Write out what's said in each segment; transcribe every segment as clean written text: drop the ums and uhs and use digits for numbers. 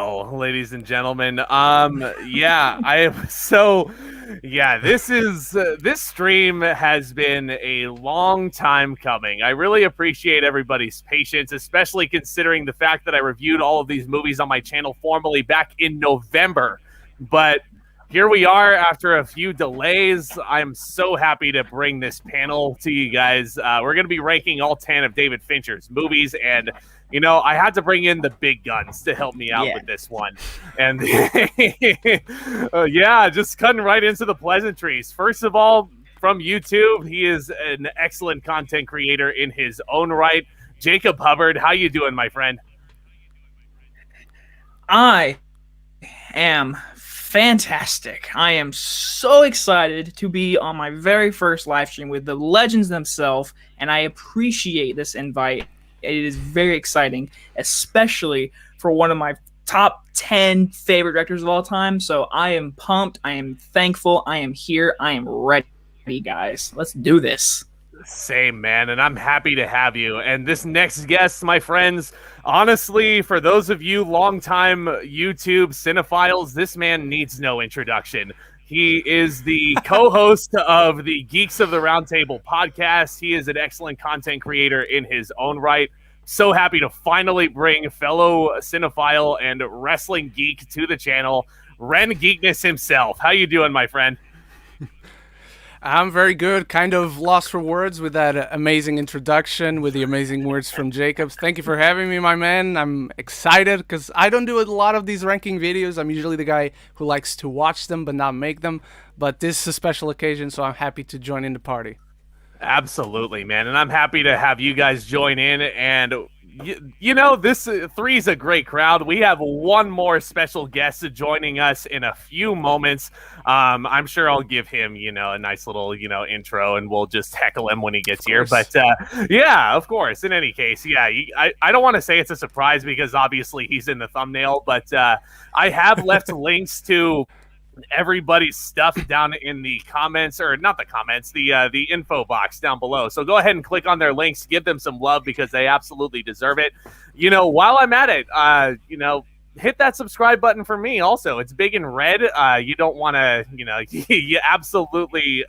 Oh, ladies and gentlemen. Yeah, I am yeah, this stream has been a long time coming. I really appreciate everybody's patience, especially considering the fact that I reviewed all of these movies on my channel formally back in November. But here we are after a few delays. I'm so happy to bring this panel to you guys. We're going to be ranking all 10 of David Fincher's movies, and I had to bring in the big guns to help me out with this one. And yeah, just cutting right into the pleasantries. First of all, from YouTube, he is an excellent content creator in his own right. Jacob Hubbard, how you doing, my friend? I am fantastic. I am so excited to be on my very first live stream with the legends themselves, and I appreciate this invite. It is very exciting, especially for one of my top 10 favorite directors of all time. So I am pumped. I am thankful. I am here. I am ready, guys. Let's do this. Same, man, and I'm happy to have you. And this next guest, my friends, honestly, for those of you longtime YouTube cinephiles, this man needs no introduction. He is the co-host of the Geeks of the Roundtable podcast. He is an excellent content creator in his own right. So happy to finally bring fellow cinephile and wrestling geek to the channel, Ren Geekness himself. How you doing, my friend? I'm very good. Kind of lost for words with that amazing introduction, with the amazing words from Jacob. Thank you for having me, my man. I'm excited because I don't do a lot of these ranking videos. I'm usually the guy who likes to watch them but not make them. But this is a special occasion, so I'm happy to join in the party. Absolutely, man. And I'm happy to have you guys join in. And, this three is a great crowd. We have one more special guest joining us in a few moments. I'm sure I'll give him, a nice little, intro, and we'll just heckle him when he gets here. But, yeah, of course. In any case, yeah, I don't want to say it's a surprise because obviously he's in the thumbnail, but I have left links to everybody's stuff down in the comments, or not the comments, the info box down below. So go ahead and click on their links, give them some love because they absolutely deserve it. While I'm at it, hit that subscribe button for me also. It's big and red. You don't want to, you absolutely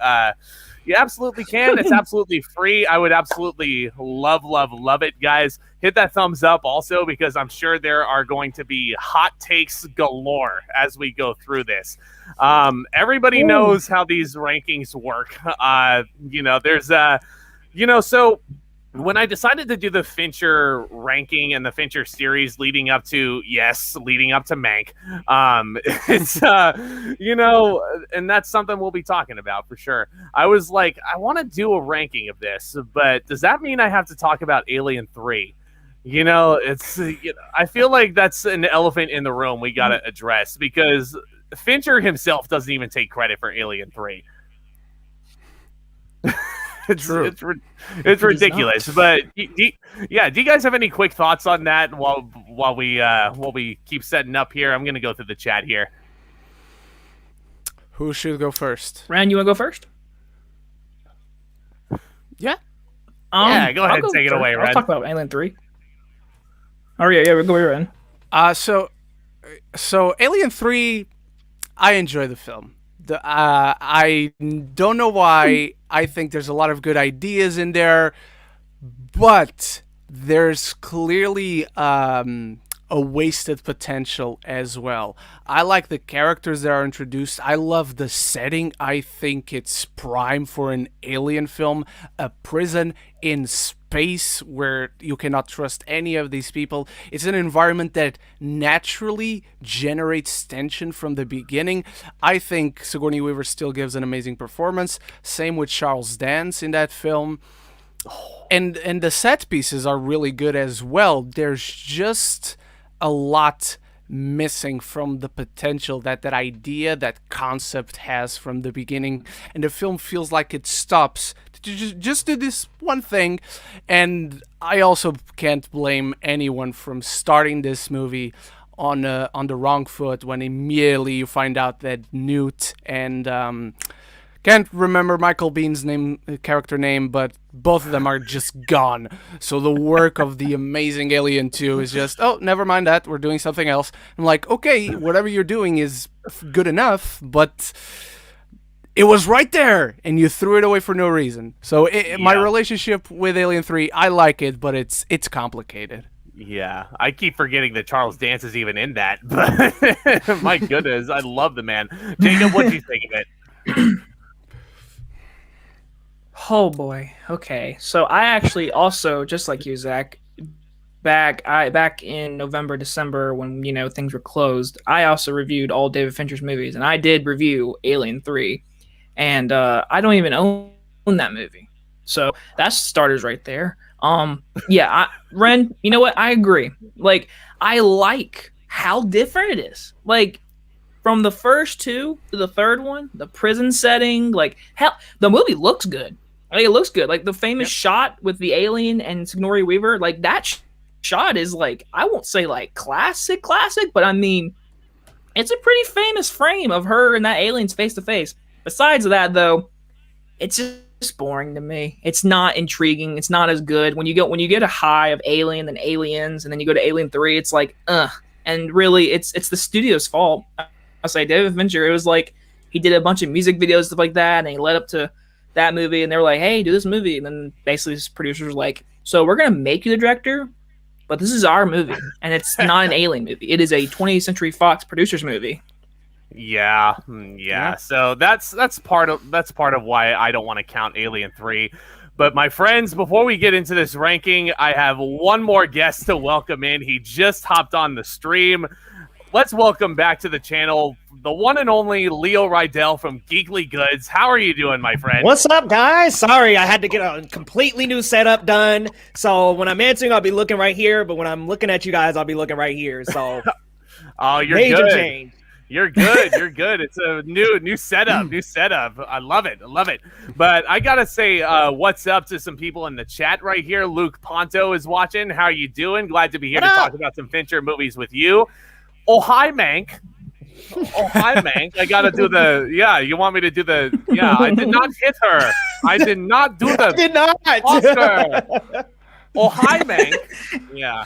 can. It's absolutely free. I would absolutely love it, guys. Hit that thumbs up also because I'm sure there are going to be hot takes galore as we go through this. Everybody knows how these rankings work. So when I decided to do the Fincher ranking and the Fincher series leading up to Mank, it's and that's something we'll be talking about for sure. I was like, I want to do a ranking of this, but does that mean I have to talk about Alien 3? I feel like that's an elephant in the room we got to address because Fincher himself doesn't even take credit for Alien 3. It's ridiculous. But do you guys have any quick thoughts on that while we keep setting up here? I'm gonna go through the chat here. Who should go first? Ren, you want to go first? Yeah. Go ahead and take it away, Ren. I'll talk about Alien 3. Oh, yeah, we'll go Ren. So Alien 3, I enjoy the film. I don't know why. I think there's a lot of good ideas in there, but there's clearly a wasted potential as well. I like the characters that are introduced. I love the setting. I think it's prime for an alien film, a prison in space where you cannot trust any of these people. It's an environment that naturally generates tension from the beginning. I think Sigourney Weaver still gives an amazing performance. Same with Charles Dance in that film. And the set pieces are really good as well. There's just a lot missing from the potential that idea, that concept has from the beginning, and the film feels like it stops to just do this one thing. And I also can't blame anyone from starting this movie on the wrong foot when immediately you find out that Newt and Can't remember Michael Bean's character name, but both of them are just gone. So the work of the amazing Alien 2 is just, oh, never mind that. We're doing something else. I'm like, okay, whatever you're doing is good enough, but it was right there, and you threw it away for no reason. So my relationship with Alien 3, I like it, but it's complicated. Yeah, I keep forgetting that Charles Dance is even in that, but my goodness, I love the man. Jacob, what do you think of it? Oh boy. Okay. So I actually also, just like you, Zach, back in November, December, when things were closed, I also reviewed all David Fincher's movies, and I did review Alien 3, and I don't even own that movie. So that's starters right there. Ren, you know what? I agree. Like, I like how different it is. Like, from the first two to the third one, the prison setting, like, hell, the movie looks good. Like, it looks good. Like, the famous shot with the alien and Sigourney Weaver, like, that shot is, like, I won't say, like, classic, but I mean, it's a pretty famous frame of her and that alien's face-to-face. Besides that, though, it's just boring to me. It's not intriguing. It's not as good. When you get a high of Alien and Aliens, and then you go to Alien 3, it's like, and really, it's the studio's fault. I'll say David Fincher, it was like he did a bunch of music videos, stuff like that, and he led up to that movie, and they were like, hey, do this movie. And then basically his producers were like, so we're going to make you the director, but this is our movie, and it's not an Alien movie. It is a 20th Century Fox producers movie. Yeah. So that's part of why I don't want to count Alien 3. But my friends, before we get into this ranking, I have one more guest to welcome in. He just hopped on the stream. Let's welcome back to the channel the one and only Leo Rydel from Geekly Goods. How are you doing, my friend? What's up, guys? Sorry, I had to get a completely new setup done. So when I'm answering, I'll be looking right here. But when I'm looking at you guys, I'll be looking right here. So oh, you're major good. change. You're good. You're good. It's a new setup. I love it. But I gotta say, what's up to some people in the chat right here. Luke Ponto is watching. How are you doing? Glad to be here to talk about some Fincher movies with you. Oh, hi, Mank. I gotta do the, you want me to do the, I did not hit her. I did not do the I did not. Oscar. Oh, hi, Mank. Yeah.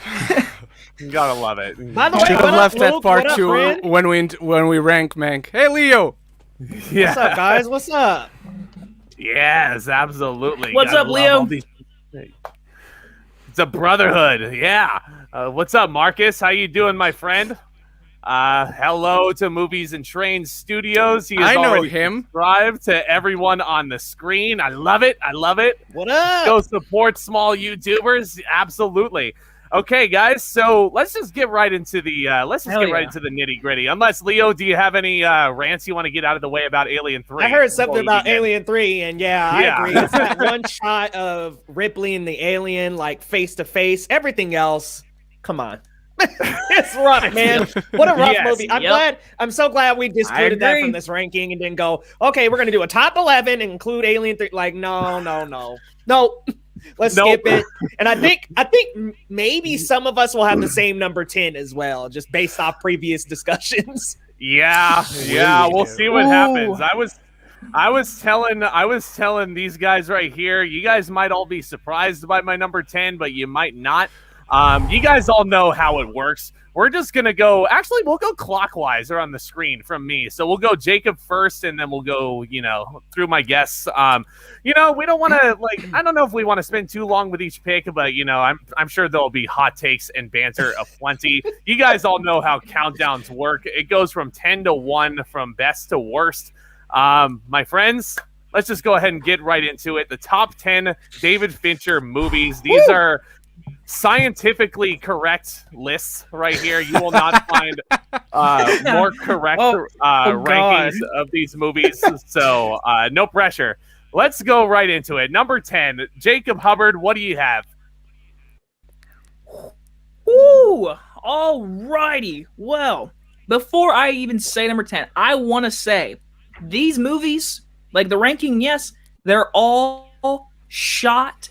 You gotta love it. By the way, Should have left that part up, too friend? when we rank Mank. Hey, Leo. Yeah. What's up, guys? What's up? Yes, absolutely. What's Gotta up, Leo? love it's a brotherhood. Yeah. What's up, Marcus? How you doing, my friend? Hello to Movies and Trains Studios. He is I know already him. subscribed to everyone on the screen. I love it. What up? Go support small YouTubers. Absolutely. Okay, guys. So let's just get right into the nitty gritty. Unless Leo, do you have any rants you want to get out of the way about Alien 3? I heard something about Alien 3, and I agree. It's that one shot of Ripley and the alien, like face to face. Everything else, come on. It's rough, man. What a rough movie. I'm so glad we discarded that from this ranking and didn't go, okay, we're going to do a top 11 and include Alien 3. Like, no. Let's skip it. And I think maybe some of us will have the same number 10 as well, just based off previous discussions. Yeah. We'll see what happens. I was telling these guys right here, you guys might all be surprised by my number 10, but you might not. You guys all know how it works. We're just going to go, actually, we'll go clockwise or on the screen from me. So we'll go Jacob first, and then we'll go, through my guests. We don't want to, I don't know if we want to spend too long with each pick, but, I'm sure there'll be hot takes and banter aplenty. You guys all know how countdowns work. It goes from 10 to 1, from best to worst. My friends, let's just go ahead and get right into it. The top 10 David Fincher movies. These are scientifically correct lists right here. You will not find more correct rankings of these movies. So no pressure. Let's go right into it. Number 10, Jacob Hubbard. What do you have? Ooh, all righty. Well, before I even say number 10, I want to say these movies, like the ranking, yes, they're all shot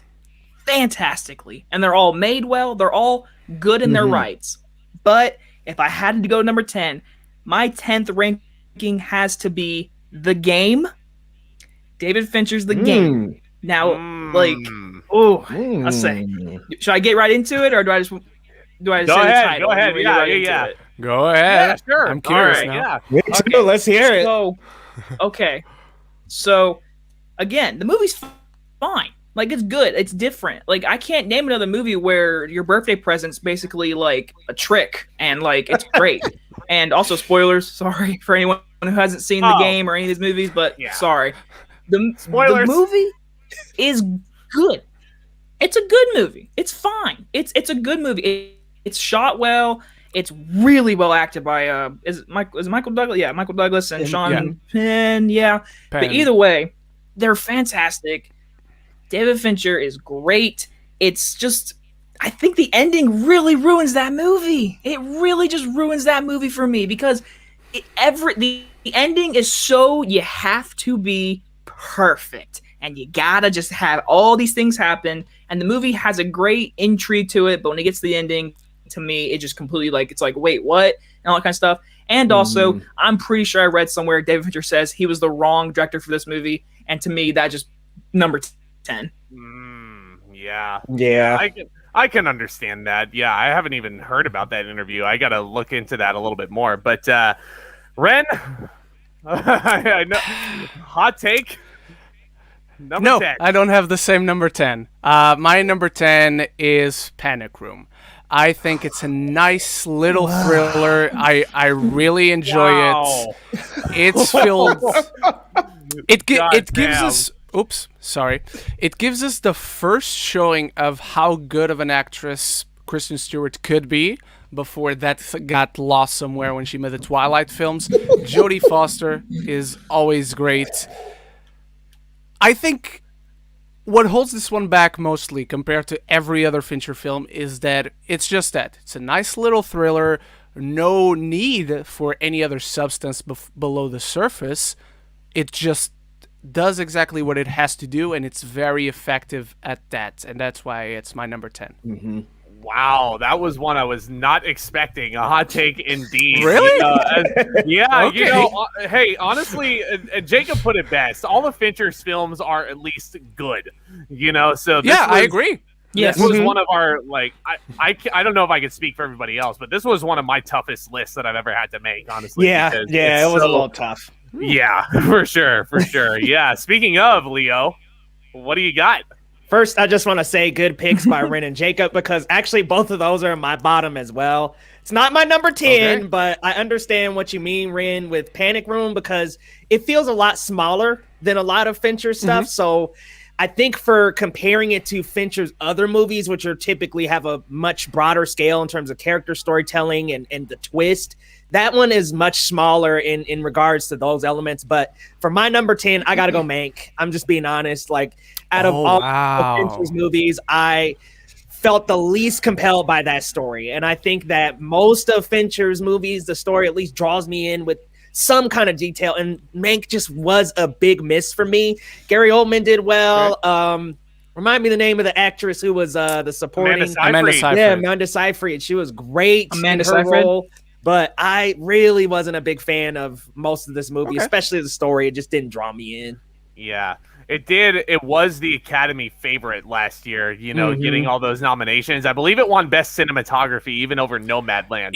fantastically, and they're all made well. They're all good in their rights. But if I had to go to number 10, my 10th ranking has to be The Game David Fincher's The Game. Now, like, I say, should I get right into it, or do I just say the title? Go ahead. Yeah. Go ahead. Yeah, sure. I'm curious All right, now. Yeah. Okay. Let's hear it. So, okay. So, again, the movie's fine. Like, it's good. It's different. Like, I can't name another movie where your birthday present's basically like a trick, and like it's great. And also, spoilers. Sorry for anyone who hasn't seen The Game or any of these movies, but sorry. Spoilers. The movie is good. It's a good movie. It's fine. It's a good movie. It's shot well. It's really well acted by is it Michael Douglas? Yeah, Michael Douglas and Sean Penn. Yeah. But either way, they're fantastic. David Fincher is great. It's just, I think the ending really ruins that movie. It really just ruins that movie for me, because the ending is so, you have to be perfect, and you gotta just have all these things happen, and the movie has a great intrigue to it, but when it gets to the ending, to me, it just completely, like, it's like, wait, what? And all that kind of stuff. And also, I'm pretty sure I read somewhere David Fincher says he was the wrong director for this movie, and to me, that just number 10. Yeah. I can understand that. Yeah, I haven't even heard about that interview. I gotta look into that a little bit more. But Ren, I know, hot take. Number 10. I don't have the same number 10. My number 10 is Panic Room. I think it's a nice little thriller. I really enjoy it. It's filled. It gives us. Oops, sorry. It gives us the first showing of how good of an actress Kristen Stewart could be before that got lost somewhere when she made the Twilight films. Jodie Foster is always great. I think what holds this one back mostly compared to every other Fincher film is that it's just that. It's a nice little thriller, no need for any other substance below the surface. It just does exactly what it has to do, and it's very effective at that, and that's why it's my number 10. Wow, that was one I was not expecting. A hot take indeed. Really? Yeah, Okay. Hey, honestly, Jacob put it best. All of Fincher's films are at least good, so this I agree. This was one of our, like, I don't know if I could speak for everybody else, but this was one of my toughest lists that I've ever had to make, honestly. Yeah, it was a little tough. Yeah, for sure. Yeah, speaking of, Leo, what do you got? First, I just want to say good picks by Ren and Jacob, because actually both of those are my bottom as well. It's not my number 10, but I understand what you mean, Ren, with Panic Room, because it feels a lot smaller than a lot of Fincher stuff. So I think for comparing it to Fincher's other movies, which are typically have a much broader scale in terms of character storytelling and the twist, that one is much smaller in regards to those elements. But for my number 10, I got to go Mank. I'm just being honest. Like, out of all of Fincher's movies, I felt the least compelled by that story. And I think that most of Fincher's movies, the story at least draws me in with some kind of detail. And Mank just was a big miss for me. Gary Oldman did well. Remind me the name of the actress who was the supporting. Amanda Seyfried. Yeah, Amanda Seyfried. She was great Amanda in her Seyfried? role. But I really wasn't a big fan of most of this movie, especially the story. It just didn't draw me in. Yeah, it did. It was the Academy favorite last year, getting all those nominations. I believe it won Best Cinematography, even over Nomadland.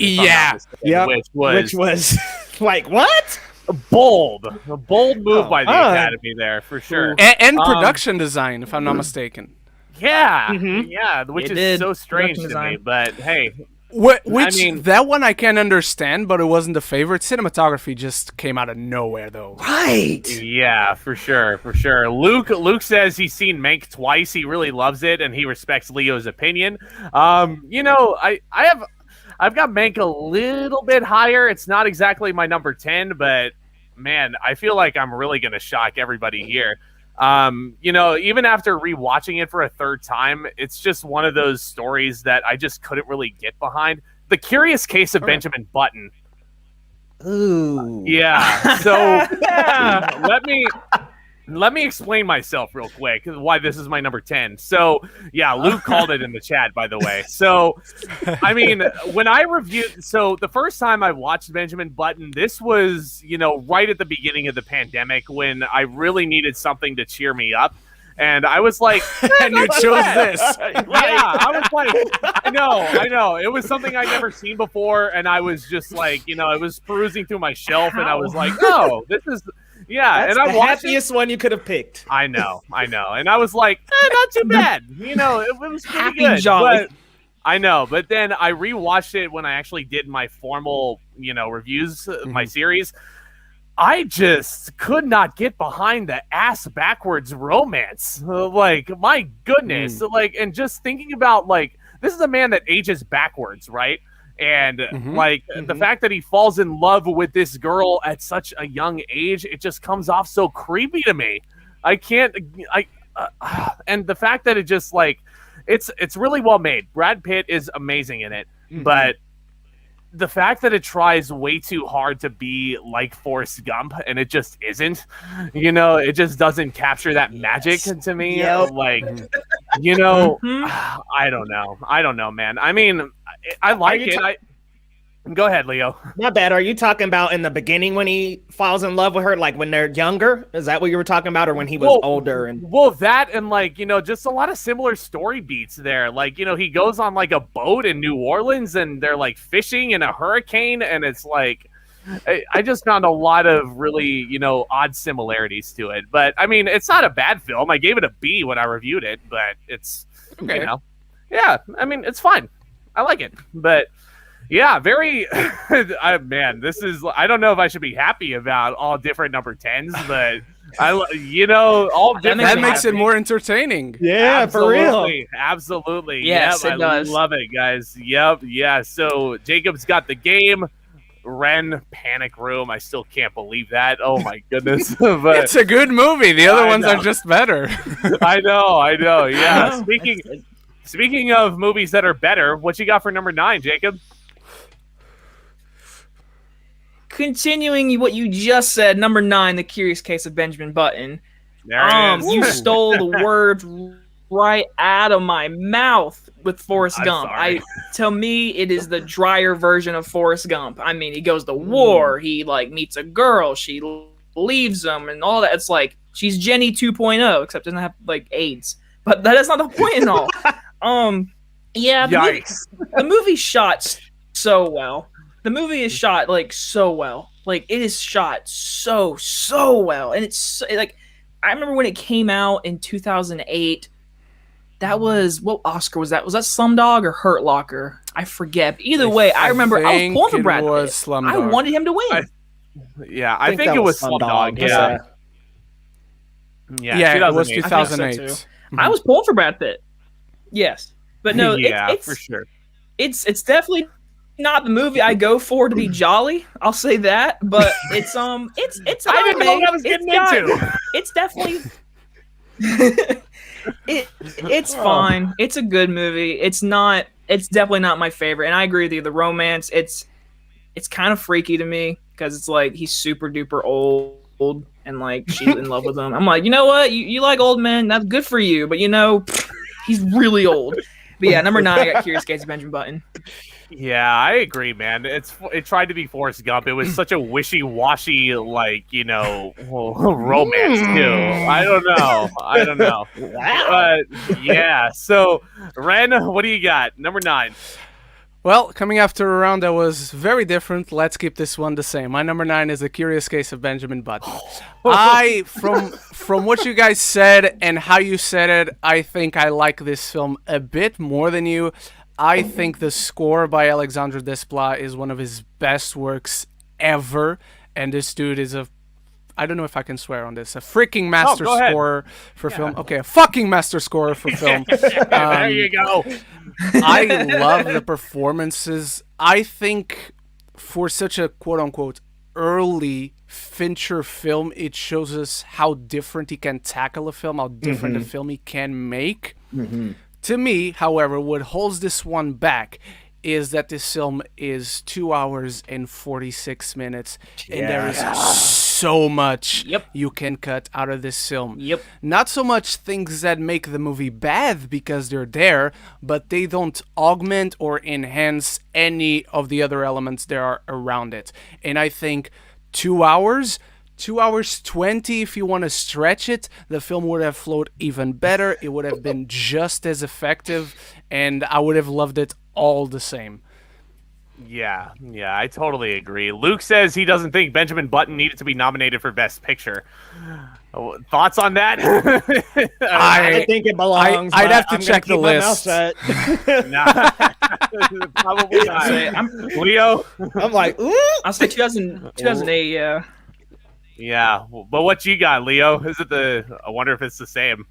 Which was like, what? a bold move by the Academy there, for sure. And production design, if I'm not mistaken. Yeah, which is so strange to me, but hey. That one I can understand, but it wasn't the favorite. Cinematography just came out of nowhere, though. Right. Yeah, for sure. Luke says he's seen Mank twice. He really loves it, and he respects Leo's opinion. I've got Mank a little bit higher. It's not exactly my number 10, but man, I feel like I'm really gonna shock everybody here. Even after rewatching it for a third time, it's just one of those stories that I just couldn't really get behind. The Curious Case of Benjamin Button. Ooh. Yeah. So let me let me explain myself real quick why this is my number 10. So, yeah, Luke called it in the chat, by the way. So, I mean, when I reviewed, so the first time I watched Benjamin Button, this was, right at the beginning of the pandemic when I really needed something to cheer me up. And I was like, and you chose this. Yeah, I was like, I know. It was something I'd never seen before. And I was just like, I was perusing through my shelf and I was like, oh, this is, yeah. That's and I the watched happiest one you could have picked. I know. And I was like, not too bad. It was pretty Happy good. jolly. But, I know. But then I rewatched it when I actually did my formal, reviews of my series. I just could not get behind the ass backwards romance. Like, my goodness. Like, and just thinking about, like, this is a man that ages backwards, right? And, the fact that he falls in love with this girl at such a young age, it just comes off so creepy to me. And the fact that it just, like, it's really well made. Brad Pitt is amazing in it, but the fact that it tries way too hard to be like Forrest Gump and it just isn't, it just doesn't capture that magic to me. Yep. Like, I don't know, man. I mean, I like it. Go ahead, Leo. Not bad. Are you talking about in the beginning when he falls in love with her, like when they're younger? Is that what you were talking about, or when he was older? Well, that and like, just a lot of similar story beats there. Like, he goes on like a boat in New Orleans and they're like fishing in a hurricane. And it's like, I just found a lot of really, odd similarities to it. But I mean, it's not a bad film. I gave it a B when I reviewed it, but it's, yeah, I mean, it's fine. I like it, but yeah, very, man, this is, I don't know if I should be happy about all different number 10s, but all different. That makes it more entertaining. Yeah, absolutely, for real. Absolutely. Yes, yep, it does. I love it, guys. Yep. Yeah. So Jacob's got the game. Ren, Panic Room. I still can't believe that. Oh my goodness. But it's a good movie. The other ones are just better. I know. Yeah. Speaking of movies that are better, what you got for number 9, Jacob? Continuing what you just said, number 9, The Curious Case of Benjamin Button. There it is. You stole the words right out of my mouth with Forrest Gump. Sorry. To me, it is the drier version of Forrest Gump. I mean, he goes to war. He like meets a girl. She leaves him and all that. It's like she's Jenny 2.0, except doesn't have like AIDS. But that's not the point at all. Yeah, the movie shot so well. The movie is shot like so well. Like it is shot so well, and it's like I remember when it came out in 2008. That was what Oscar was that? Was that Slumdog or Hurt Locker? I forget. But either way, I remember I was pulling for Brad Pitt. I wanted him to win. I think it was Slumdog. Yeah, it was 2008. So I was pulling for Brad Pitt. Yes, but no, it's for sure. It's definitely not the movie I go for to be jolly. I'll say that, but it's I didn't know what I was getting into. It's definitely it's fine. It's a good movie. It's definitely not my favorite. And I agree with you. The romance, it's kind of freaky to me because it's like he's super duper old and like she's in love with him. I'm like, you know what? You like old men? That's good for you. But he's really old. But yeah, number 9, I got Curious Case of Benjamin Button. Yeah, I agree, man. It tried to be Forrest Gump. It was such a wishy-washy, like, romance too. I don't know. Wow. Yeah. So, Ren, what do you got? Number 9. Well, coming after a round that was very different, let's keep this one the same. My number 9 is The Curious Case of Benjamin Button. From what you guys said and how you said it, I think I like this film a bit more than you. I think the score by Alexandre Desplat is one of his best works ever, and this dude is I don't know if I can swear on this, a freaking master scorer for film. Okay, a fucking master scorer for film. There you go. I love the performances. I think for such a quote-unquote early Fincher film, it shows us how different he can tackle a film, how different a film he can make. To me, however, what holds this one back is that this film is 2 hours and 46 minutes, and there is so much Yep. you can cut out of this film. Yep. Not so much things that make the movie bad because they're there, but they don't augment or enhance any of the other elements that are around it. And I think 2 hours, 2 hours 20, if you want to stretch it, the film would have flowed even better. It would have been just as effective, and I would have loved it all the same. Yeah, I totally agree. Luke says he doesn't think Benjamin Button needed to be nominated for Best Picture. Thoughts on that? I think it belongs. I'd but have to I'm check gonna the keep my mouth list. shut. Nah. Probably not. Leo? I'm like, ooh. I'll say 2008. Yeah. Yeah, but what you got, Leo? Is it I wonder if it's the same.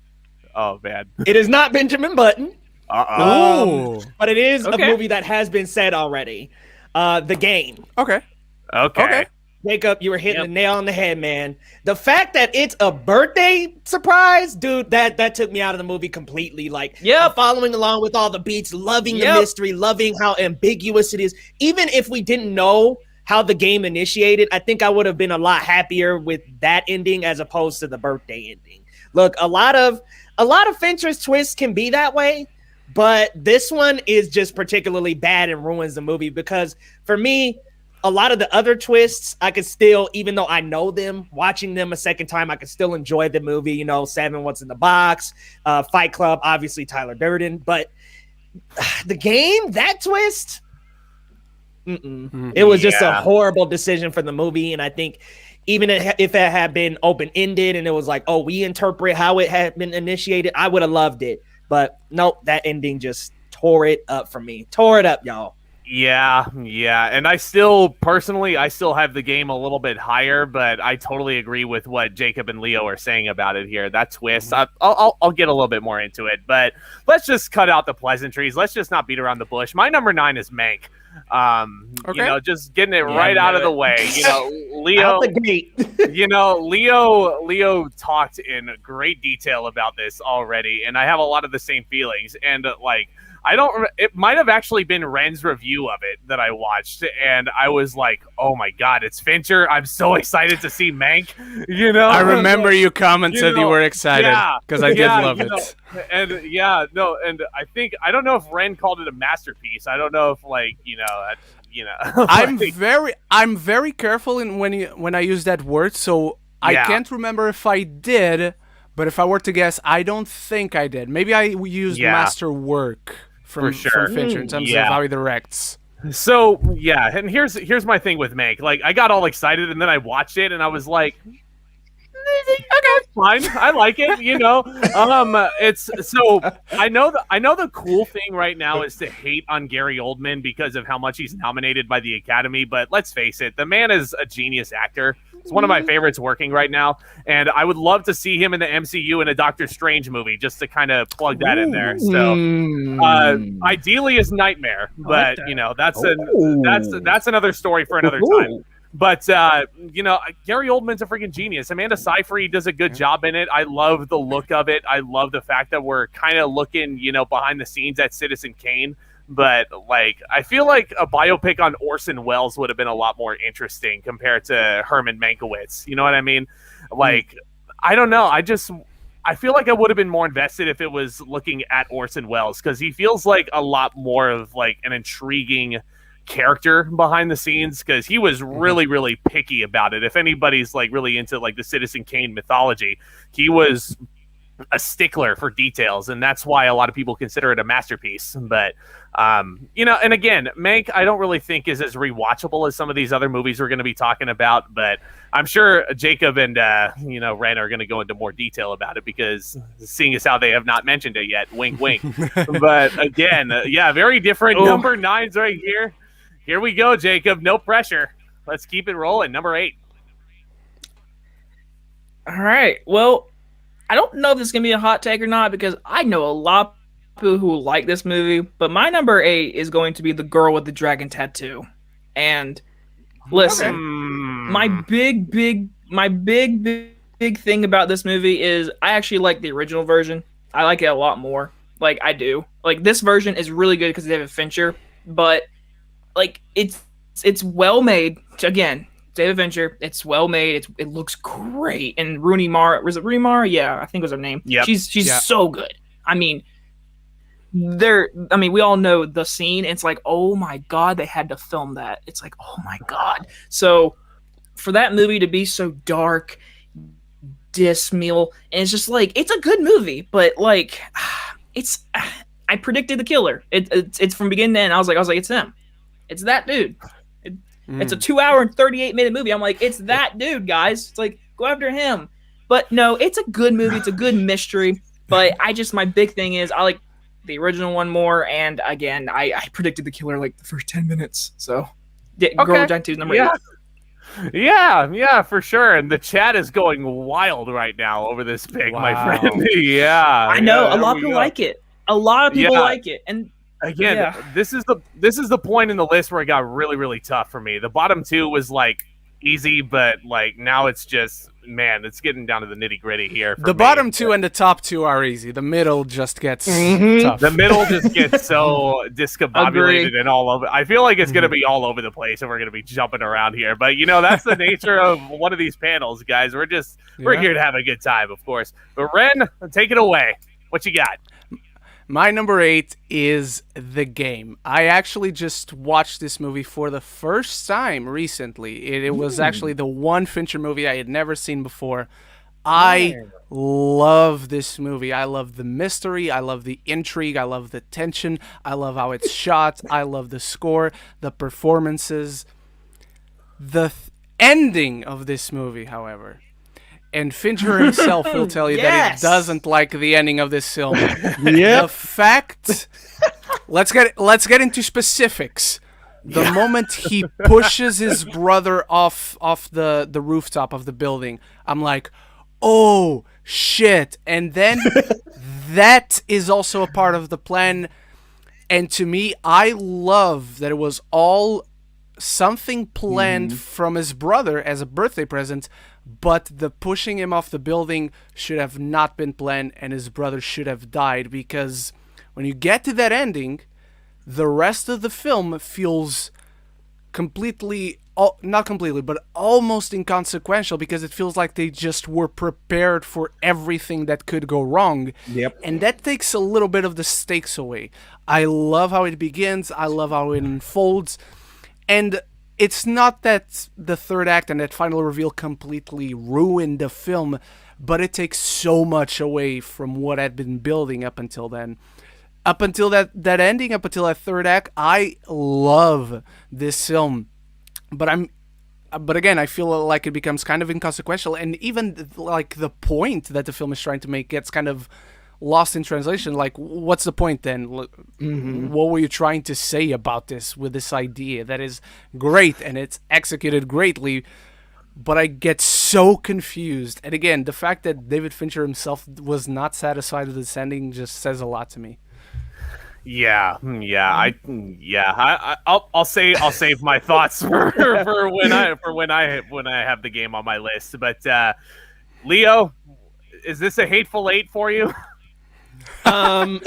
Oh, man. It is not Benjamin Button. Ooh. But it is Okay. a movie that has been said already. The Game. Okay. Okay. Jacob, you were hitting the nail on the head, man. The fact that it's a birthday surprise, dude, that took me out of the movie completely. Like, I'm following along with all the beats, loving the mystery, loving how ambiguous it is. Even if we didn't know how the game initiated, I think I would have been a lot happier with that ending as opposed to the birthday ending. Look, a lot of Fincher's twists can be that way, but this one is just particularly bad and ruins the movie because for me, a lot of the other twists, I could still, even though I know them, watching them a second time, I could still enjoy the movie. You know, Seven, What's in the Box, Fight Club, obviously Tyler Durden. But the game, that twist, it was just a horrible decision for the movie. And I think even if it had been open-ended and it was like, oh, we interpret how it had been initiated, I would have loved it. But nope, that ending just tore it up for me. Tore it up, y'all. Yeah. And I still have the game a little bit higher, but I totally agree with what Jacob and Leo are saying about it here. That twist, I'll get a little bit more into it, but let's just cut out the pleasantries. Let's just not beat around the bush. My number 9 is Mank. You know, just getting it right out of the way. You know, Leo, out the gate. you know, Leo talked in great detail about this already, and I have a lot of the same feelings. And it might have actually been Ren's review of it that I watched, and I was like, oh my God, it's Fincher. I'm so excited to see Mank, you know? I remember you commented you were excited because I did love it. And I don't know if Ren called it a masterpiece. I don't know if I'm very careful when I use that word, so I can't remember if I did, but if I were to guess, I don't think I did. Maybe I used masterwork from Fincher in terms of how he directs. So and here's my thing with Mank. Like, I got all excited and then I watched it and I was like, okay, fine, I like it. You know, it's so I know the cool thing right now is to hate on Gary Oldman because of how much he's nominated by the Academy. But let's face it, the man is a genius actor. It's one of my favorites working right now, and I would love to see him in the MCU in a Doctor Strange movie just to kind of plug that in there. So, ideally, is Nightmare, but you know that's another story for another time. But you know, Gary Oldman's a freaking genius. Amanda Seyfried does a good job in it. I love the look of it. I love the fact that we're kind of looking, you know, behind the scenes at Citizen Kane. But like, I feel like a biopic on Orson Welles would have been a lot more interesting compared to Herman Mankiewicz. You know what I mean? Like, I don't know. I feel like I would have been more invested if it was looking at Orson Welles, because he feels like a lot more of like an intriguing character behind the scenes, because he was really, really picky about it. If anybody's like really into like the Citizen Kane mythology, he was a stickler for details, and that's why a lot of people consider it a masterpiece. But you know, and again, Mank I don't really think is as rewatchable as some of these other movies we're going to be talking about, but I'm sure Jacob and you know, Ren are going to go into more detail about it, because seeing as how they have not mentioned it yet, wink wink. But again, very different. Number 9's right here. Here we go, Jacob. No pressure. Let's keep it rolling. Number 8. All right. Well, I don't know if this is going to be a hot take or not, because I know a lot of people who like this movie, but my number 8 is going to be The Girl with the Dragon Tattoo. And listen, my big thing about this movie is I actually like the original version. I like it a lot more. Like, I do. Like, this version is really good because of David Fincher, but like, it's well made. Again, David Fincher. It's well made. It looks great. And Rooney Mara, was it Rooney Mara? Yeah, I think was her name. Yep. She's so good. I mean, we all know the scene. It's like, oh my god, they had to film that. It's like, oh my god. So for that movie to be so dark, dismal, and it's just like, it's a good movie, but like, I predicted the killer. It's from beginning to end. I was like, it's him. It's that dude. It's a 2 hour and 38-minute movie. I'm like, it's that dude, guys. It's like, go after him. But no, it's a good movie. It's a good mystery. But my big thing is, I like the original one more. And again, I predicted the killer like the first 10 minutes. So, Girl Giant 2 is number 8. Yeah, for sure. And the chat is going wild right now over this pick, my friend. I know. A lot of people like it. A lot of people like it. And again, this is the point in the list where it got really, really tough for me. The bottom 2 was like easy, but like now it's just, man, it's getting down to the nitty gritty here. The bottom 2 and the top 2 are easy. The middle just gets tough. The middle just gets so discombobulated and all over. I feel like it's going to be all over the place and we're going to be jumping around here. But that's the nature of one of these panels, guys. We're here to have a good time, of course. But Ren, take it away. What you got? My number 8 is The Game. I actually just watched this movie for the first time recently. It was actually the one Fincher movie I had never seen before. I love this movie. I love the mystery. I love the intrigue. I love the tension. I love how it's shot. I love the score, the performances. The ending of this movie, however. And Fincher himself will tell you that he doesn't like the ending of this film. The fact... Let's get into specifics. The moment he pushes his brother off the rooftop of the building, I'm like, oh, shit. And then that is also a part of the plan. And to me, I love that it was all something planned from his brother as a birthday present, but the pushing him off the building should have not been planned and his brother should have died, because when you get to that ending, the rest of the film feels not completely, but almost inconsequential, because it feels like they just were prepared for everything that could go wrong. Yep. And that takes a little bit of the stakes away. I love how it begins. I love how it unfolds. And it's not that the third act and that final reveal completely ruined the film, but it takes so much away from what had been building up until then. Up until that ending, up until that third act, I love this film. But again, I feel like it becomes kind of inconsequential, and even like the point that the film is trying to make gets kind of lost in translation. Like, what's the point then? What were you trying to say about this with this idea that is great and it's executed greatly, but I get so confused. And again, the fact that David Fincher himself was not satisfied with this ending just says a lot to me. I'll save my thoughts for when I have The Game on my list. But Leo, is this a hateful 8 for you? Well,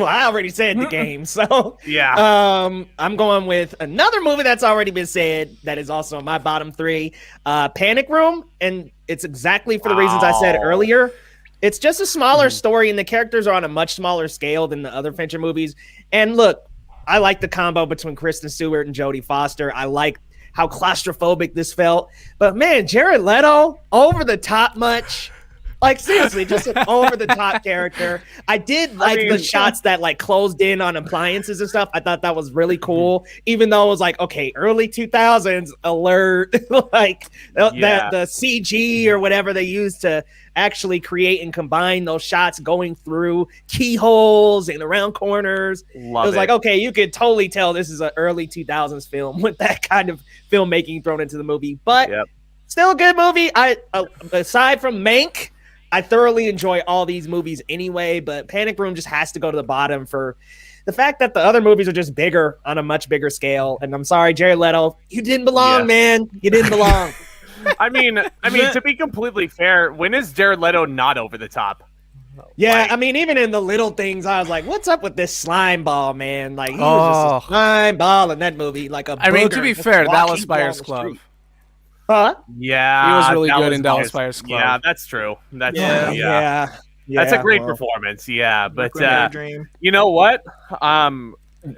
I already said The Game, so I'm going with another movie that's already been said that is also in my bottom 3, Panic Room, and it's exactly for the reasons I said earlier. It's just a smaller story, and the characters are on a much smaller scale than the other Fincher movies. And look, I like the combo between Kristen Stewart and Jodie Foster. I like how claustrophobic this felt. But man, Jared Leto, over the top much. Like, seriously, just an over-the-top character. I did like the shots that, like, closed in on appliances and stuff. I thought that was really cool, even though it was like, okay, early 2000s alert, like, the CG or whatever they used to actually create and combine those shots going through keyholes and around corners. It was like, okay, you could totally tell this is an early 2000s film with that kind of filmmaking thrown into the movie. But still a good movie. Aside from Mank, I thoroughly enjoy all these movies anyway, but Panic Room just has to go to the bottom for the fact that the other movies are just bigger on a much bigger scale. And I'm sorry, Jared Leto, you didn't belong, man. You didn't belong. I mean, to be completely fair, when is Jared Leto not over the top? Yeah, I mean, even in the little things, I was like, what's up with this slime ball, man? Like, he was just a slime ball in that movie, like a booger. I mean, to be fair, Dallas Buyers Club. Huh? Yeah, He was really good in Dallas Buyers Club. Yeah, that's true. That's Yeah. true. Yeah. That's a great performance. Yeah, but Dream. you know what?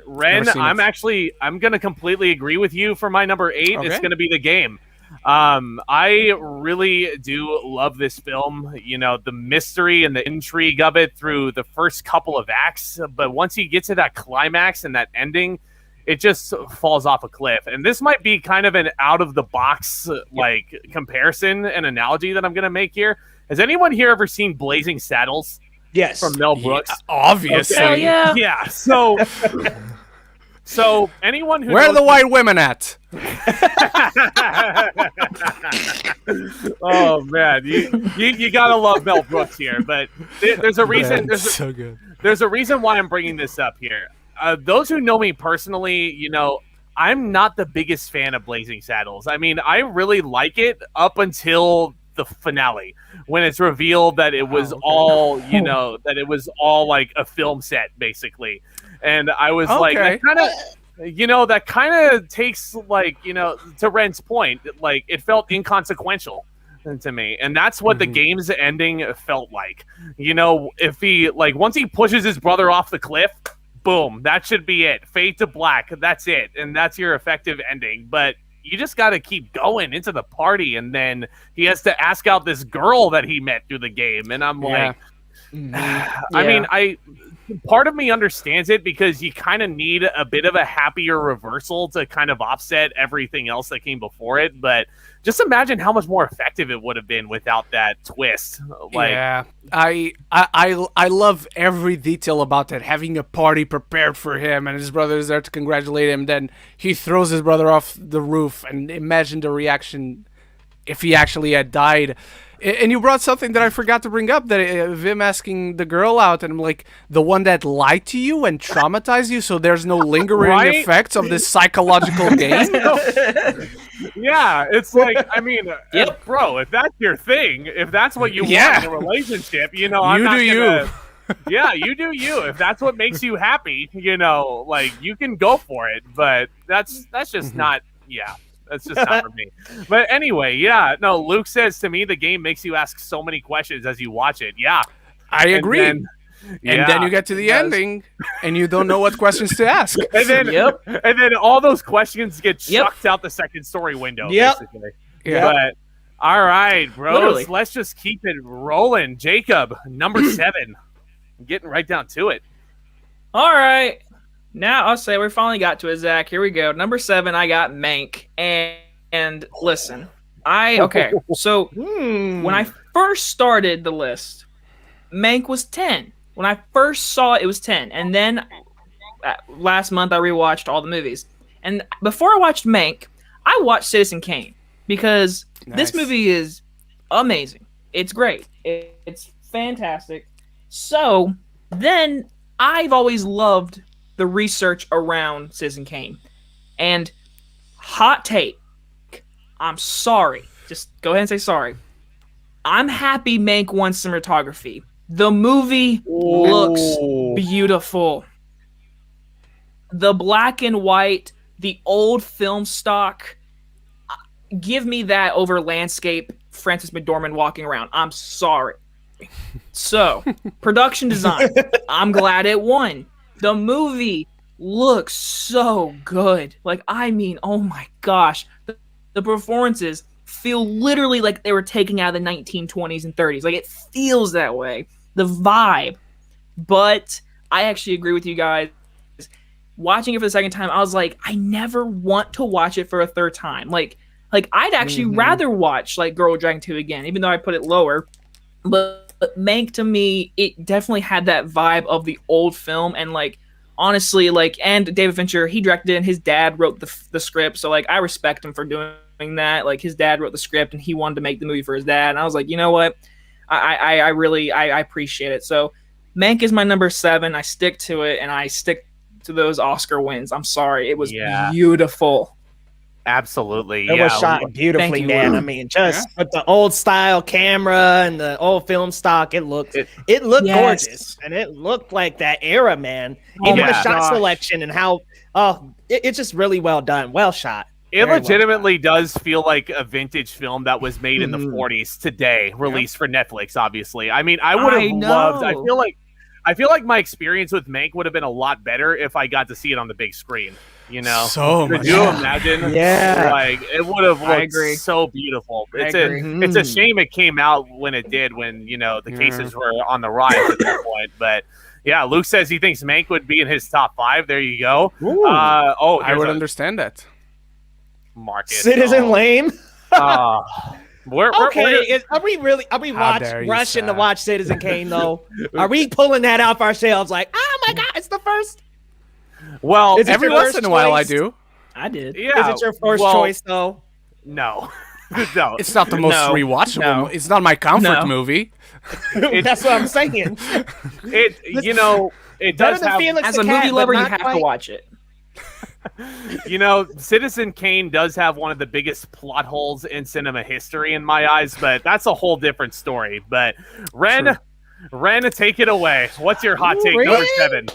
Ren, seen it. I'm gonna completely agree with you for my number 8. It's Okay. gonna be The Game. I really do love this film. You know, the mystery and the intrigue of it through the first couple of acts, but once you get to that climax and that ending, it just falls off a cliff. And this might be kind of an out of the box like comparison and analogy that I'm gonna make here. Has anyone here ever seen Blazing Saddles Yes. from Mel Brooks? Obviously. Hell yeah. Yeah. So anyone who Where are knows the white women at? Oh man, you gotta love Mel Brooks here. But there's a reason. Man, so good. There's a reason why I'm bringing this up here. Those who know me personally, you know, I'm not the biggest fan of Blazing Saddles. I mean, I really like it up until the finale, when it's revealed that it was all, you know, that it was all like a film set, basically. And I was like, that kind of, you know, that kind of takes, like, you know, to Ren's point, like, it felt inconsequential to me. And that's what the game's ending felt like. You know, if he, like, once he pushes his brother off the cliff, boom, that should be it. Fade to black, that's it. And that's your effective ending. But you just got to keep going into the party, and then he has to ask out this girl that he met through the game. And I'm like, I mean, part of me understands it, because you kind of need a bit of a happier reversal to kind of offset everything else that came before it. But just imagine how much more effective it would have been without that twist. Like, yeah, I love every detail about that. Having a party prepared for him, and his brother is there to congratulate him. Then he throws his brother off the roof, and imagine the reaction if he actually had died. And you brought something that I forgot to bring up, that of him asking the girl out, and I'm like, the one that lied to you and traumatized you, so there's no lingering Right? effects of this psychological game. yeah, it's like, I mean, bro, if that's your thing, if that's what you want in a relationship, you know, I'm You not do gonna, yeah, you do you. If that's what makes you happy, you know, like, you can go for it. But that's just not, that's just not for me. But anyway, no, Luke says to me, the game makes you ask so many questions as you watch it. Yeah, I agree. And then you get to the ending, and you don't know what questions to ask. And then, and then all those questions get chucked out the second story window. Basically. Yeah. But all right, bros, Literally. let's just keep it rolling. Jacob, number 7. Getting right down to it. All right. Now I'll say we finally got to it, Zach. Here we go. Number 7, I got Mank. And listen, so when I first started the list, Mank was 10. When I first saw it, it was 10. And then last month I rewatched all the movies. And before I watched Mank, I watched Citizen Kane, because this movie is amazing. It's great. It's fantastic. So then I've always loved the research around Citizen Kane. And hot take, I'm sorry. Just go ahead and say sorry. I'm happy Mank won cinematography. The movie looks beautiful. The black and white, the old film stock, give me that over landscape Frances McDormand walking around. I'm sorry. So, production design, I'm glad it won. The movie looks so good. Like, I mean, oh my gosh. The performances feel literally like they were taken out of the 1920s and 30s. Like, it feels that way. The vibe. But I actually agree with you guys. Watching it for the second time, I was like, I never want to watch it for a third time. Like I'd actually rather watch, like, Girl with Dragon 2 again, even though I put it lower. But Mank, to me, it definitely had that vibe of the old film. And, like, honestly, like, and David Fincher, he directed it, and his dad wrote the script. So, like, I respect him for doing that. Like, his dad wrote the script, and he wanted to make the movie for his dad. And I was like, you know what? I really appreciate it. So Mank is my number 7. I stick to it, and I stick to those Oscar wins. I'm sorry. It was beautiful. Absolutely. It was shot beautifully, man. I mean, just with the old style camera and the old film stock, it looked gorgeous, and it looked like that era, man. Even the shot selection and how it's just really well done, well shot. It Very legitimately does feel like a vintage film that was made in the Mhm. 40s today, released for Netflix, obviously. I mean, I would have I loved, know. I feel like my experience with Mank would have been a lot better if I got to see it on the big screen. You know, So could much you better. imagine? Yeah. Like it would have I looked agree. so beautiful. I agree. It's a shame it came out when it did, when the cases were on the rise at that point. But yeah, Luke says he thinks Mank would be in his top 5. There you go. Ooh. I Here's would a understand that. Marcus. Citizen Lame. We're Okay, are we How dare you, rushing to Seth. watch Citizen Kane though? Are we pulling that off ourselves? Like, oh my god, it's the first. well, Is it Every your once first in a while, I choice? do. I did. yeah. Is it your first well, choice though? No, no. It's not the most No. rewatchable. No. It's not my comfort No. movie. That's what I'm saying. It it Better does than have Felix As the a Cat, movie but lover, you not have quite. to watch it. Citizen Kane does have one of the biggest plot holes in cinema history in my eyes, but that's a whole different story. But Ren, take it away. What's your hot take number Ren? 7?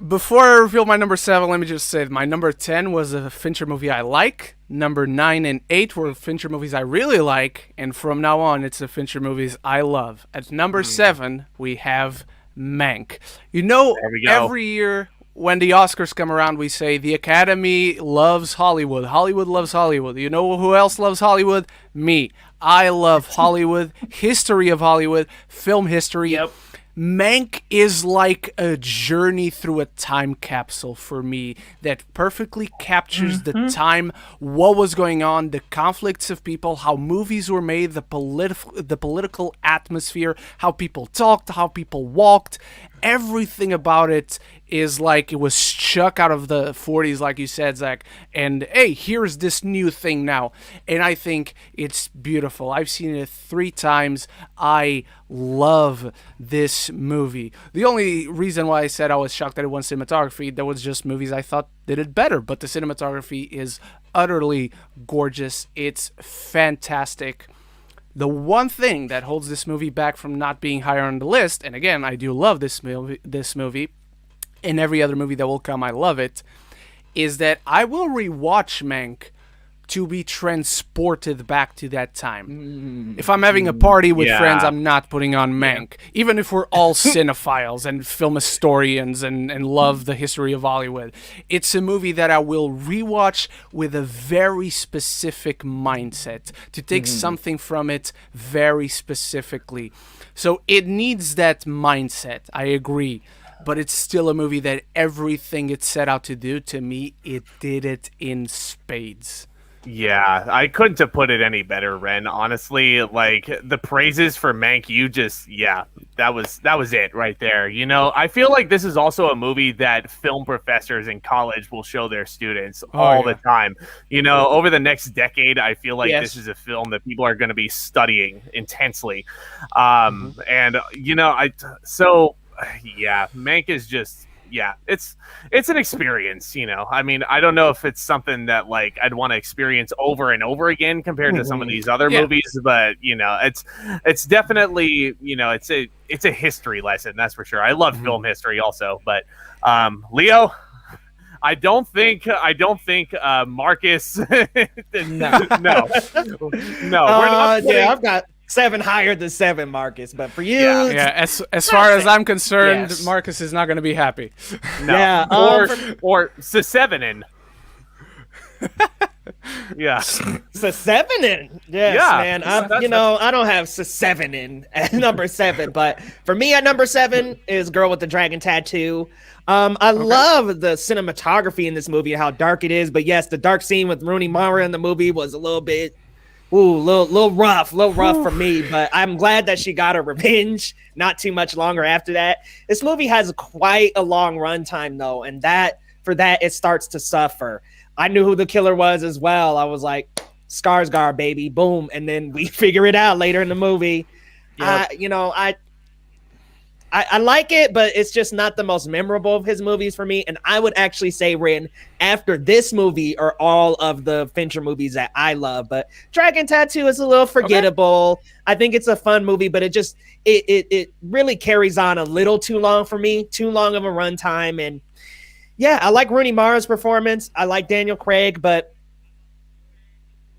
Before I reveal my number 7, let me just say my number 10 was a Fincher movie I like. Number 9 and 8 were Fincher movies I really like. And from now on, it's the Fincher movies I love. At number 7, we have Mank. There we go. Every year when the Oscars come around, we say the Academy loves Hollywood. Hollywood loves Hollywood. You know who else loves Hollywood? Me. I love Hollywood, history of Hollywood, film history. Yep. Mank is like a journey through a time capsule for me that perfectly captures the time, what was going on, the conflicts of people, how movies were made, the political atmosphere, how people talked, how people walked. Everything about it is like it was struck out of the 40s, like you said, Zach. And hey, here's this new thing now. And I think it's beautiful. I've seen it 3 times. I love this movie. The only reason why I said I was shocked that it won cinematography, there was just movies I thought did it better. But the cinematography is utterly gorgeous. It's fantastic. The one thing that holds this movie back from not being higher on the list, and again, I do love this movie, and every other movie that will come, I love it, is that I will rewatch Mank to be transported back to that time. If I'm having a party with friends, I'm not putting on Mank. Even if we're all cinephiles and film historians and love the history of Hollywood. It's a movie that I will rewatch with a very specific mindset, to take something from it very specifically. So it needs that mindset, I agree. But it's still a movie that everything it set out to do, to me, it did it in spades. Yeah, I couldn't have put it any better, Ren. Honestly, like the praises for Mank, that was it right there. I feel like this is also a movie that film professors in college will show their students all the time. Over the next decade, I feel like this is a film that people are going to be studying intensely. Mank is just. Yeah, it's an experience, I mean, I don't know if it's something that like I'd want to experience over and over again compared to some of these other movies, but it's definitely, it's a history lesson, that's for sure. I love film history also, but Leo, I don't think Marcus no, we're not putting, I've got 7 higher than 7, Marcus. But for you, Yeah, as far as I'm concerned, Yes. Marcus is not going to be happy. no. Yeah, or Sevenin. Yeah. Sevenin. Yes, Yeah, man. that's- I don't have Sevenin at number 7, but for me at number 7 is Girl with the Dragon Tattoo. I love the cinematography in this movie and how dark it is. But yes, the dark scene with Rooney Mara in the movie was a little bit. Little rough for me, but I'm glad that she got her revenge not too much longer after that. This movie has quite a long runtime though, and for that it starts to suffer. I knew who the killer was as well. I was like, Skarsgård, baby, boom, and then we figure it out later in the movie. Yep. I like it, but it's just not the most memorable of his movies for me. And I would actually say, Ren, after this movie are all of the Fincher movies that I love. But Dragon Tattoo is a little forgettable. Okay. I think it's a fun movie, but it really carries on a little too long for me, too long of a runtime. And yeah, I like Rooney Mara's performance. I like Daniel Craig, but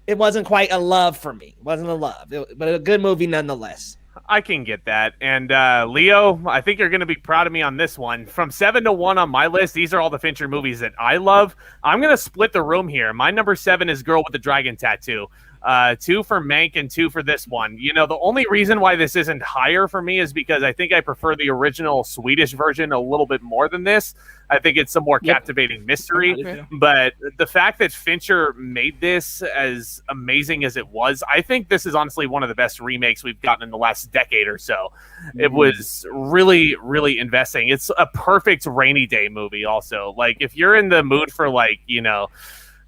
it wasn't quite a love for me. It wasn't a love, but a good movie nonetheless. I can get that. And Leo, I think you're going to be proud of me on this one. From 7 to 1 on my list, these are all the Fincher movies that I love. I'm going to split the room here. My number 7 is Girl with the Dragon Tattoo. 2 for Mank and 2 for this one. You know, the only reason why this isn't higher for me is because I think I prefer the original Swedish version a little bit more than this. I think it's a more captivating mystery. Okay. But the fact that Fincher made this as amazing as it was, I think this is honestly one of the best remakes we've gotten in the last decade or so. It was really, really investing. It's a perfect rainy day movie also. Like, if you're in the mood for, like, you know,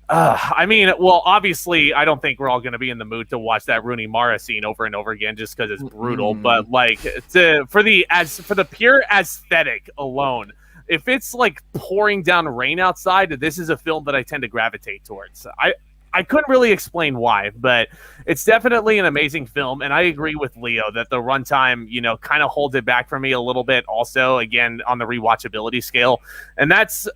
I mean, well, obviously, I don't think we're all going to be in the mood to watch that Rooney Mara scene over and over again just because it's brutal. But like, for the pure aesthetic alone, if it's like pouring down rain outside, this is a film that I tend to gravitate towards. I couldn't really explain why, but it's definitely an amazing film. And I agree with Leo that the runtime, you know, kind of holds it back for me a little bit also, again, on the rewatchability scale. And that's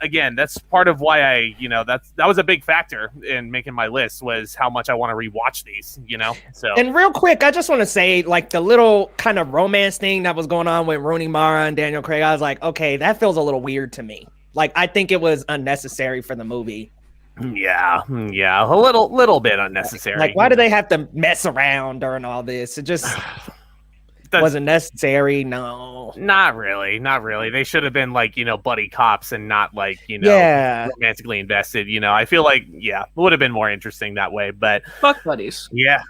part of why that was a big factor in making my list, was how much I want to rewatch these, you know? So. And real quick, I just want to say, like, the little kind of romance thing that was going on with Rooney Mara and Daniel Craig, I was like, okay, that feels a little weird to me. Like, I think it was unnecessary for the movie. Yeah, a little bit unnecessary. Like, why do they have to mess around during all this? It just wasn't necessary. No, not really. They should have been like, you know, buddy cops and not like, you know, romantically invested. You know, I feel like it would have been more interesting that way. But fuck buddies. Yeah.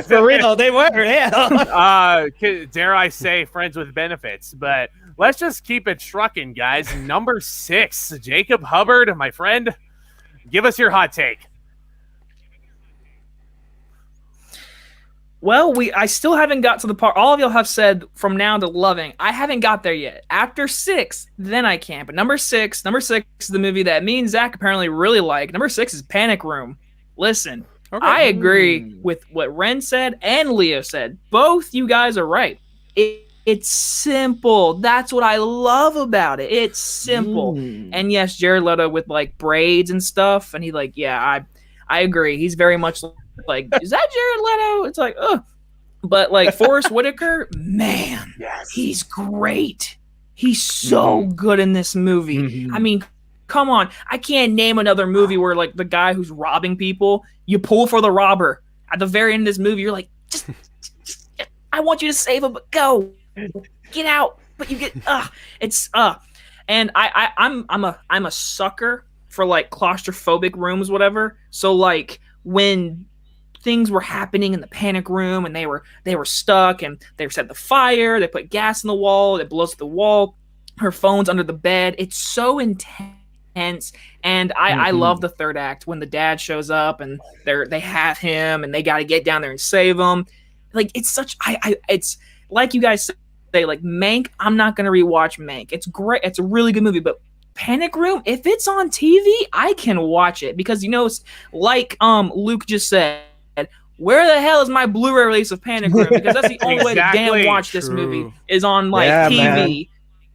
For real, they were. Yeah. Dare I say, friends with benefits, but. Let's just keep it trucking, guys. Number 6, Jacob Hubbard, my friend. Give us your hot take. Well, I still haven't got to the part. All of y'all have said from now to loving. I haven't got there yet. After 6, then I can. But number six is the movie that me and Zach apparently really like. Number 6 is Panic Room. Listen, okay. I agree with what Ren said and Leo said. Both you guys are right. It's simple. That's what I love about it. It's simple. And yes, Jared Leto with like braids and stuff. And he like, yeah, I agree. He's very much like, is that Jared Leto? It's like, ugh. But like Forrest Whitaker, man, he's great. He's so good in this movie. I mean, come on. I can't name another movie where like the guy who's robbing people, you pull for the robber. At the very end of this movie, you're like, just I want you to save him, but go. Get out, but you get and I'm a sucker for like claustrophobic rooms, whatever. So like when things were happening in the panic room and they were stuck and they set the fire, they put gas in the wall, it blows up the wall, her phone's under the bed. It's so intense, and I love the third act when the dad shows up and they have him and they got to get down there and save him. Like it's such it's like you guys say, like Mank, I'm not going to rewatch Mank. It's great. It's a really good movie, but Panic Room, if it's on TV, I can watch it because, you know, it's like Luke just said, where the hell is my Blu-ray release of Panic Room? Because that's the only way to damn watch this movie is on like TV.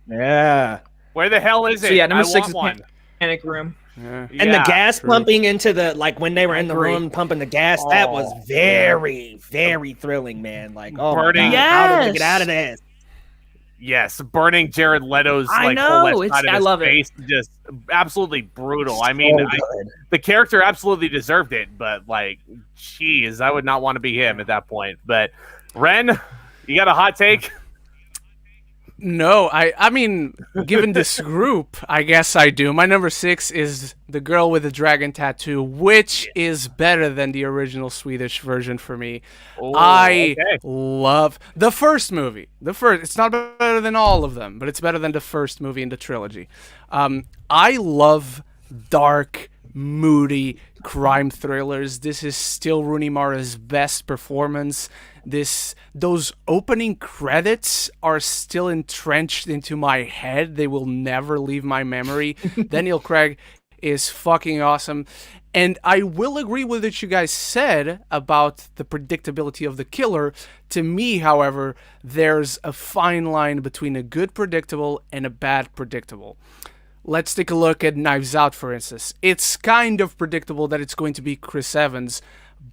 Man. Yeah. Where the hell is it? So yeah, number 6 is one. Panic Room. Yeah. And the gas pumping into the, like when they were in the room pumping the gas, that was very, very thrilling, man. Like, oh, burning. How did we get out of this? Yes, burning Jared Leto's like whole left side of his face, just absolutely brutal. I mean, the character absolutely deserved it, but like, geez, I would not want to be him at that point. But Ren, you got a hot take? No, I mean, given this group, I guess I do. My number 6 is The Girl with the Dragon Tattoo, which is better than the original Swedish version for me. I love the first movie. It's not better than all of them, but it's better than the first movie in the trilogy. I love dark, moody crime thrillers. This is still Rooney Mara's best performance. Those opening credits are still entrenched into my head. They will never leave my memory. Daniel Craig is fucking awesome. And I will agree with what you guys said about the predictability of the killer. To me, however, there's a fine line between a good predictable and a bad predictable. let's take a look at Knives Out, for instance. It's kind of predictable that it's going to be Chris Evans,